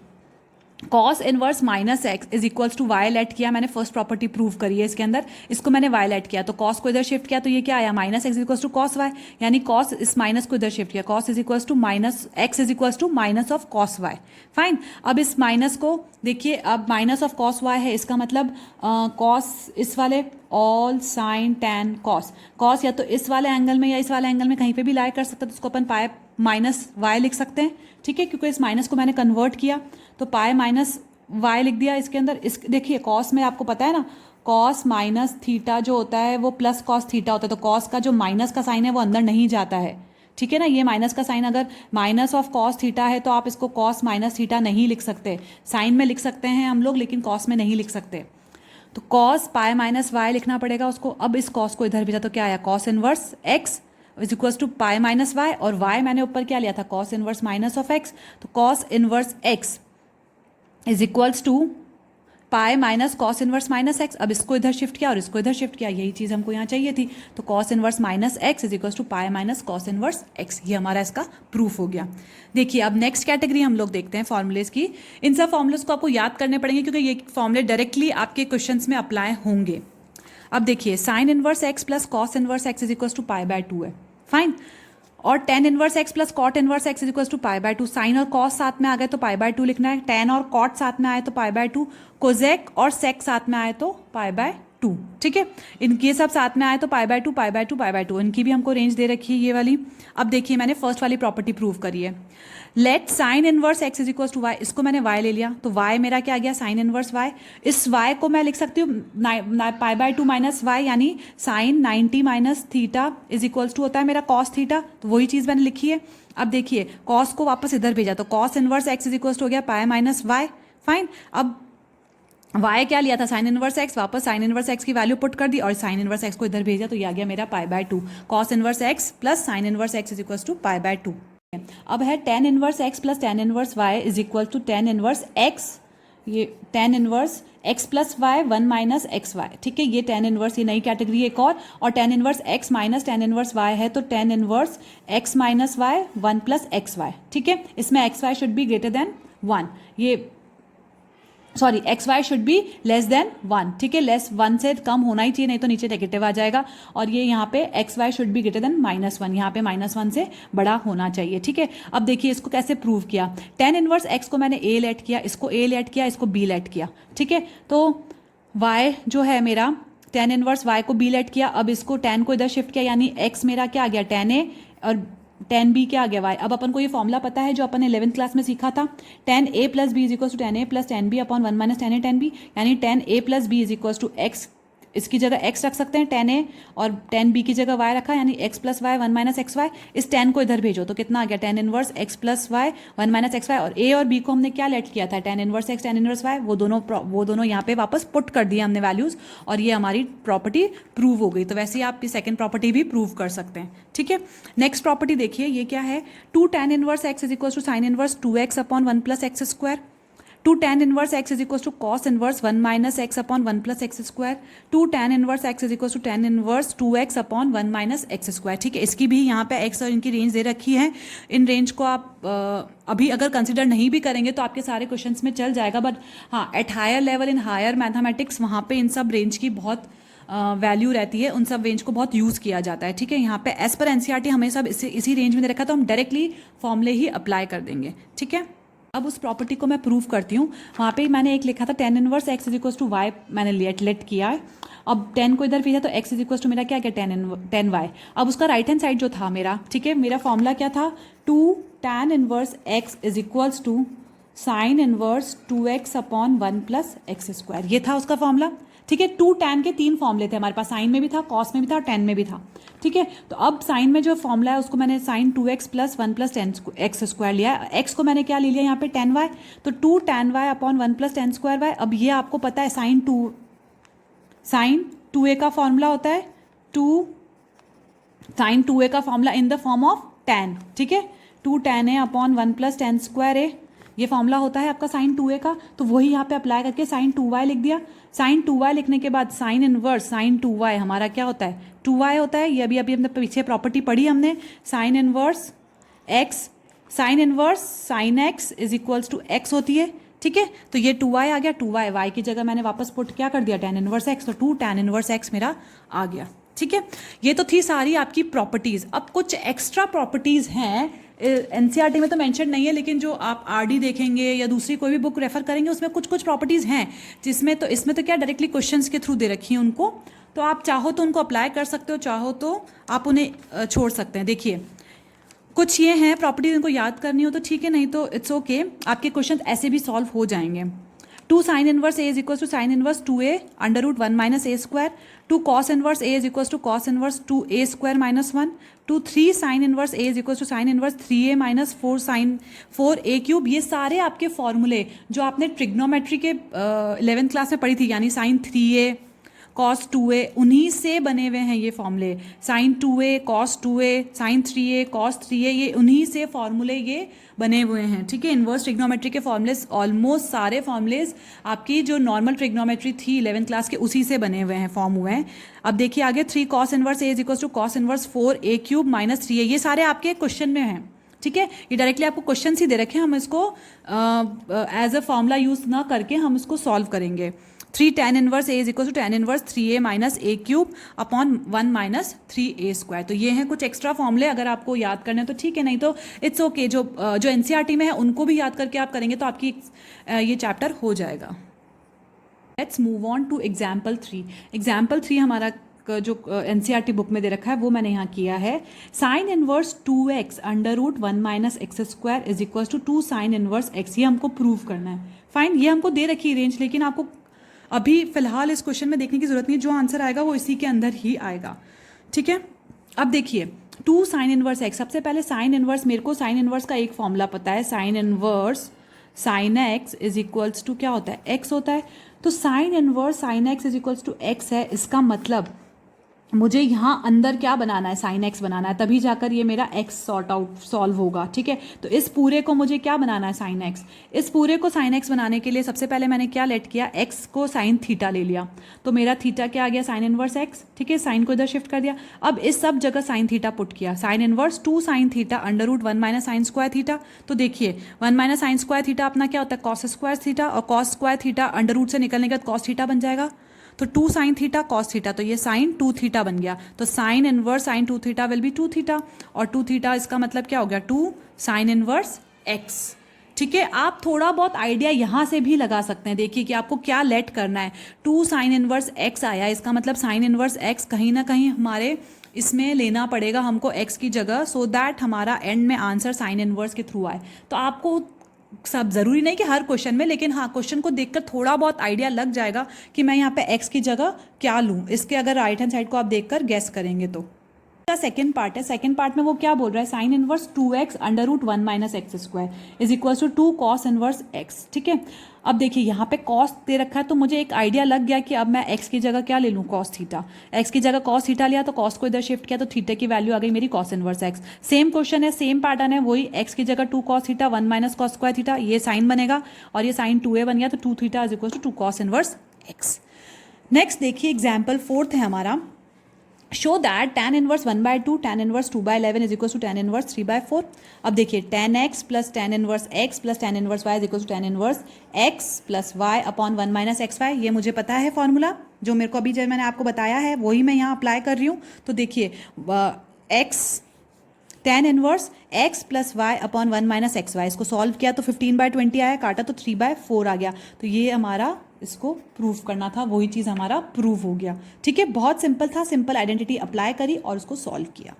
cos inverse -x is equals to y let किया मैंने, फर्स्ट प्रॉपर्टी प्रूव करी है इसके अंदर, इसको मैंने वाई लेट किया तो कॉस को इधर शिफ्ट किया तो ये क्या आया, -x is equals to cos y, यानी कॉस इस माइनस को इधर शिफ्ट किया, cos is equals to -x is equals to minus of cos y, fine. अब इस माइनस को देखिए, अब माइनस ऑफ कॉस वाई है, इसका मतलब कॉस इस वाले all sign tan cos, cos या तो इस वाले एंगल में या इस वाले एंगल में कहीं पे भी लाई कर सकते हैं, तो उसको अपन पाए माइनस वाई लिख सकते हैं, ठीक है, क्योंकि इस माइनस को मैंने कन्वर्ट किया तो पाए माइनस वाई लिख दिया इसके अंदर। इस देखिए कॉस में आपको पता है ना, कॉस माइनस थीटा जो होता है वो प्लस कॉस थीटा होता है, तो कॉस का जो माइनस का साइन है वो अंदर नहीं जाता है, ठीक है ना। ये माइनस का साइन अगर माइनस ऑफ कॉस थीटा है तो आप इसको कॉस माइनस थीटा नहीं लिख सकते, साइन में लिख सकते हैं हम लोग लेकिन कॉस में नहीं लिख सकते। तो कॉस पाई माइनस वाई लिखना पड़ेगा उसको। अब इस कॉस को इधर भेजा तो क्या आया, cos inverse x is equals to pi minus y, और वाई मैंने ऊपर क्या लिया था, cos inverse minus of x, तो cos inverse x is equals to pi minus cos inverse minus x. अब इसको इधर शिफ्ट किया और इसको इधर शिफ्ट किया, यही चीज़ हमको यहाँ चाहिए थी। तो cos inverse minus x is equals to pi minus cos inverse x, ये हमारा इसका प्रूफ हो गया। देखिए अब नेक्स्ट कैटेगरी हम लोग देखते हैं फॉर्मूलेज की। इन सब फॉर्मूलेज को आपको याद करने पड़ेंगे क्योंकि ये फॉर्मूले डायरेक्टली आपके क्वेश्चंस में अप्लाई होंगे। अब देखिए sine inverse x plus cos inverse x is equals to pi by 2 है, फाइन। और tan inverse x plus cot inverse x is equals to pi by 2। Sine और कॉस साथ में आ गए तो पाई बाय 2 लिखना है, टेन और कॉट साथ में आए तो पाई बाय 2, कोजेक और सेक साथ में आए तो पाई बाय 2, ठीक है। इनके सब साथ में आए तो पाई by 2 pi by 2 pi by 2, इनकी भी हमको रेंज दे रखी है ये वाली। अब देखिए मैंने फर्स्ट वाली प्रॉपर्टी प्रूव करी है, let sine inverse x is equals to y, इसको मैंने वाई ले लिया तो वाई मेरा क्या आ गया, साइन इनवर्स वाई। इस वाई को मैं लिख सकती हूँ पाई बाय 2 माइनस वाई, यानी sine 90 minus theta is equals to होता है मेरा कॉस थीटा, तो वही चीज़ मैंने लिखी है। अब देखिए कॉस को वापस इधर भेजा तो cos inverse x is equals to हो गया पाई माइनस वाई, फाइन। अब वाई क्या लिया था, साइन इनवर्स एक्स, वापस साइन इनवर्स एक्स की वैल्यू पुट कर दी और साइन इनवर्स एक्स को इधर भेजा तो ये आ गया मेरा pi by 2, cos inverse x plus sine inverse x is equals to pi by 2। अब है tan inverse x plus tan inverse y is equal to tan inverse x, ये tan inverse x plus y 1 minus x y, ठीक है। ये tan inverse, ये नई category एक और tan inverse x minus tan inverse y है तो tan inverse x minus y 1 plus x y, ठीक है। इसमें x y should be greater than 1, ये sorry x y should be less than 1, ठीक है। लेस 1 से कम होना ही चाहिए, नहीं तो नीचे नेगेटिव आ जाएगा। और ये यहाँ पे x y should be greater than -1, यहाँ पे -1 से बड़ा होना चाहिए, ठीक है। अब देखिए इसको कैसे प्रूव किया, टेन इनवर्स एक्स को मैंने ए लेट किया, इसको ए लेट किया, इसको बी लेट किया, ठीक है। तो वाई जो है मेरा टेन इनवर्स वाई को बी लेट किया, अब इसको टेन को इधर शिफ्ट किया, यानी एक्स मेरा क्या आ गया टेन ए और टेन बी क्या आ गया वाई। अब अपन को ये फॉर्मूला पता है जो अपन ने 11th क्लास में सीखा था, tan a plus b is equal to tan a plus tan b upon 1 minus tan a tan b, यानी tan a plus b is equal to x, इसकी जगह एक्स रख सकते हैं टेन ए, और टेन बी की जगह वाई रखा, यानी x plus y 1 minus x y. इस टेन को इधर भेजो तो कितना आ गया, tan inverse x plus y 1 minus x y. और ए और बी को हमने क्या लेट किया था, tan inverse x tan inverse y, वो दोनों यहाँ पे वापस पुट कर दिया हमने वैल्यूज, और ये हमारी प्रॉपर्टी प्रूव हो गई। तो वैसे ही आप सेकंड प्रॉपर्टी भी प्रूव कर सकते हैं, ठीक है। नेक्स्ट प्रॉपर्टी देखिए, ये क्या है, two tan inverse x is equal to sine inverse 2x upon 1 plus x square, two tan inverse x is equal to cos inverse 1 minus x upon 1 plus x square, two tan inverse x is equal to tan inverse 2x upon 1 minus x square, ठीक है। इसकी भी यहाँ पे x और इनकी range दे रखी है। इन रेंज को आप अभी अगर कंसिडर नहीं भी करेंगे तो आपके सारे क्वेश्चंस में चल जाएगा, बट हाँ at higher level in higher mathematics वहाँ पे इन सब रेंज की बहुत वैल्यू रहती है, उन सब रेंज को बहुत यूज़ किया जाता है, ठीक है। यहाँ पे एज पर एनसीईआरटी हमें सब इसी रेंज में दे रखा, तो हम डायरेक्टली फॉर्मूले ही अप्लाई कर देंगे, ठीक है। अब उस प्रॉपर्टी को मैं प्रूव करती हूँ। वहाँ पे मैंने एक लिखा था tan inverse x is equal to y, मैंने लेट किया है। अब टेन को इधर भेजा तो एक्स इज इक्वल टू मेरा क्या गया, टेन वाई। अब उसका राइट हैंड साइड जो था मेरा, ठीक है, मेरा फॉर्मूला क्या था, two tan inverse x is equals to sine inverse 2x upon 1 plus x square, ये था उसका फॉर्मूला, ठीक है। टू टैन के 3 फॉर्मूले थे हमारे पास, साइन में भी था, कॉस में भी था और टेन में भी था, ठीक है। तो अब साइन में जो फॉर्मूला है उसको मैंने sine 2x plus 1 plus x square लिया, एक्स को मैंने क्या ले लिया यहाँ पे 10y, तो two tan y upon 1 plus tan square y. अब ये आपको पता है साइन 2a का फॉर्मूला होता है साइन 2a का formula in the form of tan, ठीक है, two tan a upon 1 plus tan square a, ये फॉर्मूला होता है आपका साइन 2a का। तो वही यहाँ पे अप्लाई करके साइन 2y लिख दिया। साइन 2y लिखने के बाद साइन इनवर्स साइन 2y हमारा क्या होता है, 2y होता है। ये अभी हमने पीछे प्रॉपर्टी पढ़ी हमने, sine inverse x, sine inverse sine x is equals to x होती है, ठीक है। तो ये 2y आ गया, 2y y की जगह मैंने वापस पुट क्या कर दिया, टेन इनवर्स एक्स, तो टू टेन इनवर्स एक्स मेरा आ गया, ठीक है। ये तो थी सारी आपकी प्रॉपर्टीज। अब कुछ एक्स्ट्रा प्रॉपर्टीज हैं, एनसीईआरटी में तो मेंशन नहीं है, लेकिन जो आप आरडी देखेंगे या दूसरी कोई भी बुक रेफर करेंगे उसमें कुछ प्रॉपर्टीज़ हैं, जिसमें तो इसमें तो क्या डायरेक्टली क्वेश्चंस के थ्रू दे रखी हैं उनको, तो आप चाहो तो उनको अप्लाई कर सकते हो, चाहो तो आप उन्हें छोड़ सकते हैं। देखिए कुछ ये हैं प्रॉपर्टीज, इनको याद करनी हो तो ठीक है, नहीं तो इट्स ओके, आपके क्वेश्चन ऐसे भी सॉल्व हो जाएंगे। Two sine inverse a is equal to sine inverse 2a under root 1 minus a square, two cos inverse a is equal to cos inverse 2a square minus 1, two 3 sine inverse a is equal to sine inverse 3a minus 4 sine 4a cube. ये सारे आपके फॉर्मूले जो आपने trigonometry के 11th class में पढ़ी थी, यानी साइन 3a कॉस 2a, उन्हीं से बने हुए हैं ये फॉर्मूले। Sign 2a cos 2a, sign 3a cos 3a, ये उन्हीं से फॉर्मूले ये बने हुए हैं, ठीक है। इन्वर्स ट्रिग्नोमेट्री के फॉर्मूलेस, ऑलमोस्ट सारे फॉर्मूलेस आपकी जो नॉर्मल ट्रिग्नोमेट्री थी 11th क्लास के, उसी से बने हुए हैं, फॉर्म हुए हैं। अब देखिए आगे, 3 cos inverse a is equal to cos inverse 4a cube minus 3a, ये सारे आपके क्वेश्चन में हैं, ठीक है। ये डायरेक्टली आपको क्वेश्चन ही दे रखे हैं, हम इसको एज अ फॉर्मूला यूज ना करके हम इसको सॉल्व करेंगे। 3 tan inverse a is equal to tan inverse 3a minus a cube upon 1 minus 3a square. तो ये हैं कुछ एक्स्ट्रा फॉर्मूले, अगर आपको याद करने हैं तो ठीक है, नहीं तो इट्स ओके। जो एनसीईआरटी में है उनको भी याद करके आप करेंगे तो आपकी ये चैप्टर हो जाएगा। Let's move on to example 3। Example 3 हमारा जो एनसीईआरटी बुक में दे रखा है वो मैंने यहाँ किया है। Sine inverse 2x under root 1 minus x square is equal to 2 sine inverse x, ये हमको प्रूव करना है। फाइन, ये हमको दे रखी रेंज, लेकिन आपको अभी फिलहाल इस क्वेश्चन में देखने की जरूरत नहीं है, जो आंसर आएगा वो इसी के अंदर ही आएगा, ठीक है। अब देखिए 2 साइन इनवर्स x, सबसे पहले साइन इनवर्स, मेरे को साइन इनवर्स का एक फॉर्मूला पता है, sine inverse sine x is equals to क्या होता है, x होता है। तो sine inverse sine x is equals to x है, इसका मतलब मुझे यहाँ अंदर क्या बनाना है, साइन x बनाना है, तभी जाकर ये मेरा x सॉल्व होगा, ठीक है। तो इस पूरे को मुझे क्या बनाना है, साइन x। इस पूरे को साइन x बनाने के लिए सबसे पहले मैंने क्या लेट किया, x को साइन थीटा ले लिया, तो मेरा थीटा क्या आ गया, साइन इनवर्स x, ठीक है। साइन को इधर शिफ्ट कर दिया, अब इस सब जगह साइन थीटा पुट किया, sine inverse 2 sine theta under root 1 minus sine square theta. तो देखिए 1 माइनस साइन स्क्वायर थीटा अपना क्या होता है, कॉस स्क्वायर थीटा, और cos square theta under root से निकलने के बाद कॉस थीटा बन जाएगा। तो 2 साइन थीटा कॉस थीटा, तो ये साइन 2 थीटा बन गया। तो sine inverse sign 2 theta will be 2 theta, और 2 थीटा इसका मतलब क्या हो गया, 2 साइन इनवर्स x, ठीक है। आप थोड़ा बहुत आइडिया यहाँ से भी लगा सकते हैं, देखिए कि आपको क्या लेट करना है। 2 साइन इनवर्स x आया, इसका मतलब साइन इनवर्स x कहीं ना कहीं हमारे इसमें लेना पड़ेगा हमको x की जगह, सो दैट हमारा एंड में आंसर साइन इनवर्स के थ्रू आए। तो आपको सब ज़रूरी नहीं कि हर क्वेश्चन में, लेकिन हाँ क्वेश्चन को देखकर थोड़ा बहुत आइडिया लग जाएगा कि मैं यहाँ पे x की जगह क्या लूँ। इसके अगर राइट हैंड साइड को आप देखकर गैस करेंगे तो सेकेंड पार्ट है। सेकेंड पार्ट में वो क्या बोल रहा है, sine inverse 2x under root 1 minus x square is equal to 2 cos inverse x, ठीक है। अब देखिए यहाँ पे कॉस दे रखा है, तो मुझे एक आइडिया लग गया कि अब मैं x की जगह क्या ले लूँ, कॉस थीटा। x की जगह कॉस थीटा लिया तो कॉस को इधर शिफ्ट किया तो थीटा की वैल्यू आ गई मेरी cos inverse x। Same question है, सेम पैटर्न है, वही x की जगह 2 cos theta 1 minus cos square theta, ये साइन बनेगा, और ये साइन 2a बन गया, तो 2 theta is equal to 2 cos inverse x। Next देखिए एग्जाम्पल 4 है हमारा, show that tan inverse 1/2 tan inverse 2/11 is equal to tan inverse 3/4। अब देखिए tan x plus tan inverse x plus tan inverse y is equal to tan inverse x plus y upon 1 minus x y. ये मुझे पता है formula, जो मेरे को अभी जब मैंने आपको बताया है वही मैं यहाँ अप्लाई कर रही हूँ। तो देखिए x tan inverse x plus y upon 1 minus x y, इसको सॉल्व किया तो 15/20 आया, काटा तो 3/4 आ गया। तो ये हमारा इसको प्रूव करना था, वही चीज़ हमारा प्रूव हो गया, ठीक है। बहुत सिंपल था, सिंपल आइडेंटिटी अप्लाई करी और उसको सॉल्व किया।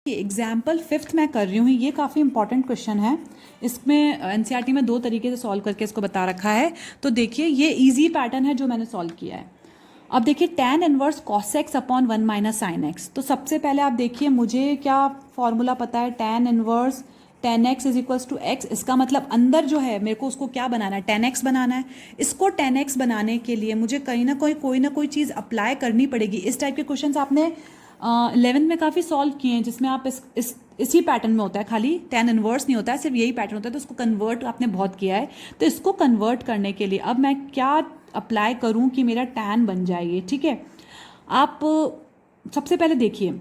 ये एग्जाम्पल 5 मैं कर रही हूँ, ये काफ़ी इंपॉर्टेंट क्वेश्चन है। इसमें एनसीईआरटी में 2 तरीके से सॉल्व करके इसको बता रखा है। तो देखिए ये ईजी पैटर्न है जो मैंने सॉल्व किया है। अब देखिए tan inverse cos x upon 1 minus sine x। तो सबसे पहले आप देखिए मुझे क्या फॉर्मूला पता है, tan inverse tan x is equals to x, इसका मतलब अंदर जो है मेरे को उसको क्या बनाना है, tan x बनाना है। इसको tan x बनाने के लिए मुझे कहीं ना कोई चीज़ अप्लाई करनी पड़ेगी। इस टाइप के क्वेश्चंस आपने 11th में काफ़ी सॉल्व किए हैं, जिसमें आप इसी पैटर्न में होता है, खाली tan इनवर्स नहीं होता है, सिर्फ यही पैटर्न होता है। तो उसको कन्वर्ट आपने बहुत किया है। तो इसको कन्वर्ट करने के लिए अब मैं क्या अप्लाई करूं कि मेरा tan बन जाए ये, ठीक है। आप सबसे पहले देखिए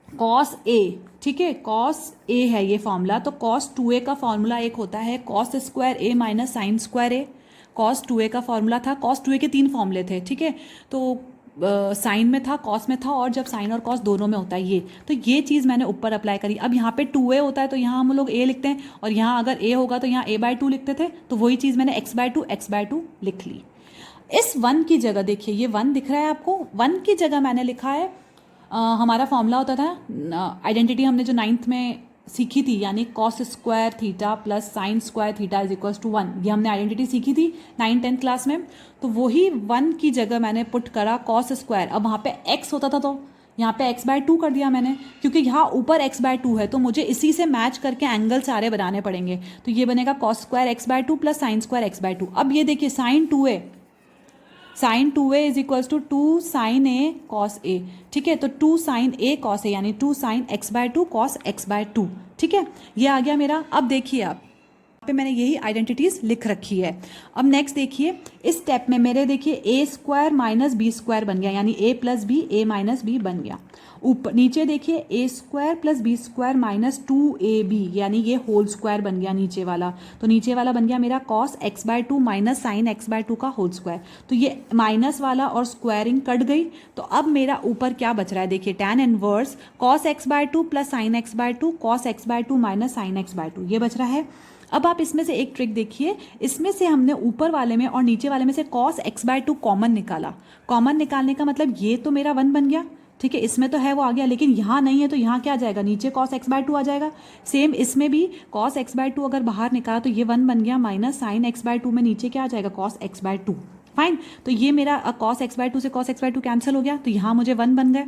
cos a, ठीक है, cos a है ये फॉर्मूला। तो cos 2a का फॉर्मूला एक होता है cos square a minus sine square a। cos 2a का फॉर्मूला था, cos 2a के 3 फॉर्मूले थे, ठीक है। तो साइन में था, कॉस में था, और जब साइन और कॉस दोनों में होता है ये, तो ये चीज़ मैंने ऊपर अप्लाई करी। अब यहाँ पे 2a होता है तो यहाँ हम लोग a लिखते हैं, और यहाँ अगर a होगा तो यहाँ a/2 लिखते थे, तो वही चीज़ मैंने x/2 लिख ली। इस 1 की जगह देखिए, ये 1 दिख रहा है आपको, 1 की जगह मैंने लिखा है हमारा फॉर्मूला होता था आइडेंटिटी, हमने जो 9th में सीखी थी, यानी cos square theta plus sine square theta is equals to 1, ये हमने आइडेंटिटी सीखी थी 9th-10th क्लास में। तो वही 1 की जगह मैंने पुट करा कॉस स्क्वायर। अब वहाँ पे x होता था तो यहाँ पे x/2 कर दिया मैंने, क्योंकि यहाँ ऊपर x/2 है तो मुझे इसी से मैच करके एंगल सारे बनाने पड़ेंगे। तो ये बनेगा cos square x/2 plus sine square x/2। अब ये देखिए sine 2a is equals to 2 sine a cos a, ठीक है। तो 2 साइन a कॉस a यानी 2 साइन x/2 कॉस x/2, ठीक है। ये आ गया मेरा। अब देखिए आप पे मैंने यही आइडेंटिटीज लिख रखी है। अब नेक्स्ट देखिए, इस स्टेप में मेरे देखिए a square minus b square बन गया, यानी a plus b a minus b बन गया। ऊपर नीचे देखिए a square plus b square minus 2ab, यानी ये होल स्क्वायर बन गया नीचे वाला। तो नीचे वाला बन गया मेरा cos x/2 minus sine x/2 का होल स्क्वायर। तो ये माइनस वाला और स्क्वायरिंग कट गई। तो अब मेरा ऊपर क्या बच रहा है, देखिए tan inverse cos x/2 plus sine x/2 cos x/2 minus sine x/2, ये बच रहा है। अब आप इसमें से एक ट्रिक देखिए, इसमें से हमने ऊपर वाले में और नीचे वाले में से cos x/2 कॉमन निकाला। कॉमन निकालने का मतलब ये तो मेरा 1 बन गया, ठीक है, इसमें तो है वो आ गया, लेकिन यहाँ नहीं है तो यहाँ क्या आ जाएगा, नीचे cos x/2 आ जाएगा। सेम इसमें भी cos x/2 अगर बाहर निकाला तो ये 1 बन गया, माइनस साइन x/2 में नीचे क्या आ जाएगा, cos x/2। फाइन, तो ये मेरा cos x/2 से cos x/2 कैंसिल हो गया, तो यहाँ मुझे 1 बन गए।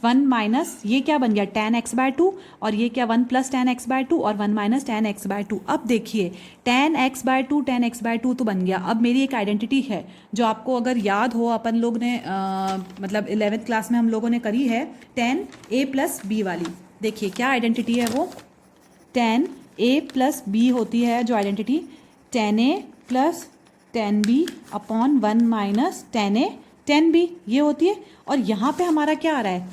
1 माइनस ये क्या बन गया, tan x/2, और ये क्या 1 प्लस tan x/2 और 1 माइनस tan x/2। अब देखिए tan x/2 तो बन गया। अब मेरी एक आइडेंटिटी है जो आपको अगर याद हो, अपन लोग ने मतलब 11th क्लास में हम लोगों ने करी है, tan a प्लस b वाली। देखिए क्या आइडेंटिटी है वो, tan a प्लस b होती है जो identity, tan a plus tan b upon 1 minus tan a tan b, ये होती है। और यहाँ पे हमारा क्या आ रहा है,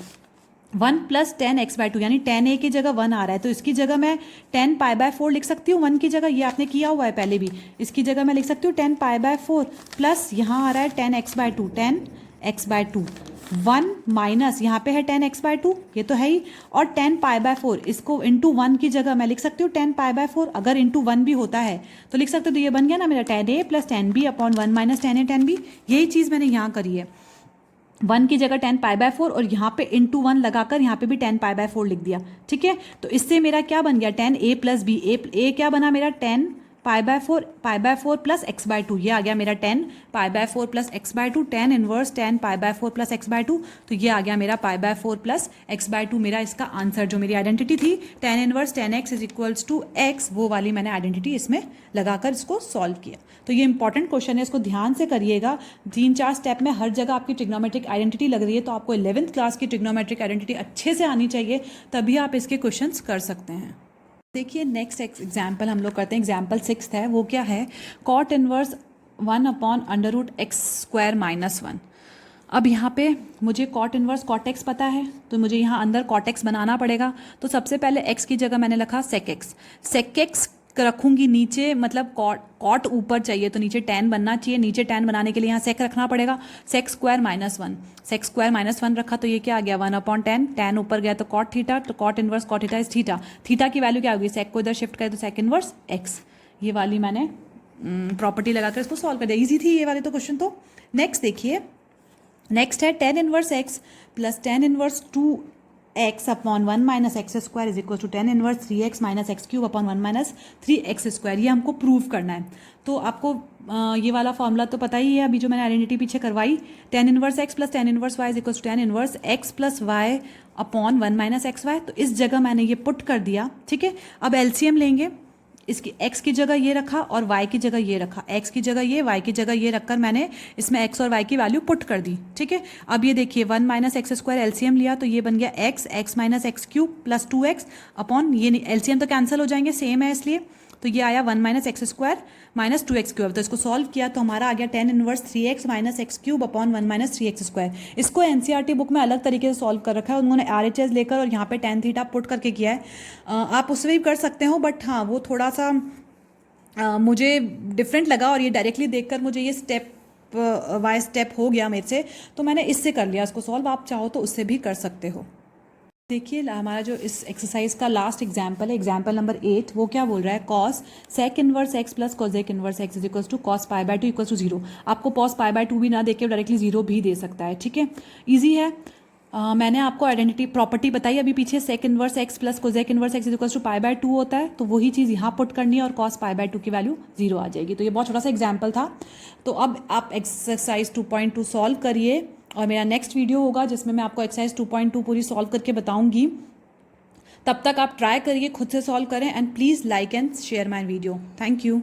1 प्लस tan x/2, यानी tan a की जगह 1 आ रहा है, तो इसकी जगह मैं tan π/4 लिख सकती हूँ 1 की जगह, ये आपने किया हुआ है पहले भी। इसकी जगह मैं लिख सकती हूँ tan π/4 प्लस यहाँ आ रहा है tan x/2 1 माइनस यहाँ पे है tan x/2, ये तो है ही, और tan π/4 इसको इंटू 1 की जगह मैं लिख सकती हूँ tan π/4, अगर इंटू 1 भी होता है तो लिख सकते हो। तो ये बन गया ना मेरा tan a plus tan b upon 1 minus tan a tan b। यही चीज़ मैंने यहाँ करी है, 1 की जगह tan π/4 और यहाँ पे इंटू 1 लगाकर यहाँ पे भी tan π/4 लिख दिया, ठीक है। तो इससे मेरा क्या बन गया, tan a plus b, a क्या बना मेरा tan π/4 प्लस x/2, ये आ गया मेरा tan π/4 plus x/2, tan inverse tan π/4 plus x/2, तो ये आ गया मेरा π/4 प्लस x/2। मेरा इसका आंसर जो मेरी आइडेंटिटी थी tan inverse tan x is equals to x, वो वाली मैंने आइडेंटिटी इसमें लगाकर इसको सॉल्व किया। तो ये इंपॉर्टेंट क्वेश्चन है, इसको ध्यान से करिएगा। 3-4 स्टेप में हर जगह आपकी ट्रिग्नोमेट्रिक आइडेंटिटी लग रही है, तो आपको 11th क्लास की ट्रिग्नोमेट्रिक आइडेंटिटी अच्छे से आनी चाहिए, तभी आप इसके क्वेश्चंस कर सकते हैं। देखिए नेक्स्ट एग्जाम्पल हम लोग करते हैं, एग्जाम्पल 6 है, वो क्या है, cot inverse 1 upon under root x square minus 1। अब यहाँ पे मुझे कॉट इनवर्स कॉट एक्स पता है, तो मुझे यहाँ अंदर कॉट एक्स बनाना पड़ेगा। तो सबसे पहले एक्स की जगह मैंने लिखा सेक एक्स रखूंगी नीचे, मतलब कॉट ऊपर चाहिए तो नीचे tan बनना चाहिए, नीचे tan बनाने के लिए यहाँ सेक रखना पड़ेगा, सेक स्क्वायर माइनस 1 रखा, तो ये क्या आ गया 1 अपॉन tan ऊपर गया तो कॉट थीटा, तो cot inverse cot theta is theta की वैल्यू क्या होगी, सेक को इधर शिफ्ट करें तो सेक इनवर्स एक्स। ये वाली मैंने प्रॉपर्टी लगाकर इसको सॉल्व कर दिया, ईजी थी ये वाली तो क्वेश्चन। तो नेक्स्ट देखिए, नेक्स्ट है tan inverse x plus tan inverse 2x upon 1 minus x square is equal to tan inverse 3x minus x cube upon 1 minus 3x square. ये हमको प्रूव करना है। तो आपको ये वाला फॉर्मूला तो पता ही है, अभी जो मैंने आइडेंटिटी पीछे करवाई, tan inverse x plus tan inverse y is equal to tan inverse x plus y upon 1 minus x y. तो इस जगह मैंने ये पुट कर दिया, ठीक है। अब एलसीएम लेंगे, इसकी x की जगह ये रखा और y की जगह ये रखा, x की जगह ये, y की जगह ये रखकर मैंने इसमें x और y की वैल्यू पुट कर दी, ठीक है। अब ये देखिए 1 माइनस एक्स स्क्वायर एलसीएम लिया तो ये बन गया x minus x cube plus 2x upon, ये एलसीएम तो कैंसिल हो जाएंगे, सेम है इसलिए, तो ये आया 1 minus x square minus 2x cube. तो इसको सॉल्व किया तो हमारा आ गया tan inverse 3x minus x cube upon 1 minus 3x square. इसको एनसीईआरटी बुक में अलग तरीके से सॉल्व कर रखा है, उन्होंने आरएचएस लेकर और यहाँ पे tan थीटा पुट करके किया है। आप उसमें भी कर सकते हो, बट हाँ वो थोड़ा सा मुझे डिफरेंट लगा, और ये डायरेक्टली देखकर मुझे ये स्टेप बाय स्टेप हो गया मेरे से, तो मैंने इससे कर लिया इसको सॉल्व। आप चाहो तो उससे भी कर सकते हो। देखिए हमारा जो इस एक्सरसाइज का लास्ट एग्जाम्पल है, एग्जाम्पल नंबर 8, वो क्या बोल रहा है, cos sec inverse x plus cosec inverse x is equals to cos π/2 equals to 0। आपको कॉस π/2 भी ना देके डायरेक्टली 0 भी दे सकता है, ठीक है, ईजी है। मैंने आपको आइडेंटिटी प्रॉपर्टी बताई अभी पीछे, sec inverse x plus cosec inverse x equals to π/2 होता है, तो वही चीज़ यहाँ पुट करनी है और cos π/2 की वैल्यू 0 आ जाएगी। तो ये बहुत छोटा सा एग्जाम्पल था। तो अब आप एक्सरसाइज 2.2 सॉल्व करिए और मेरा नेक्स्ट वीडियो होगा जिसमें मैं आपको एक्सरसाइज 2.2 पूरी सॉल्व करके बताऊंगी। तब तक आप ट्राई करिए, खुद से सॉल्व करें, and please like and share my video. Thank you.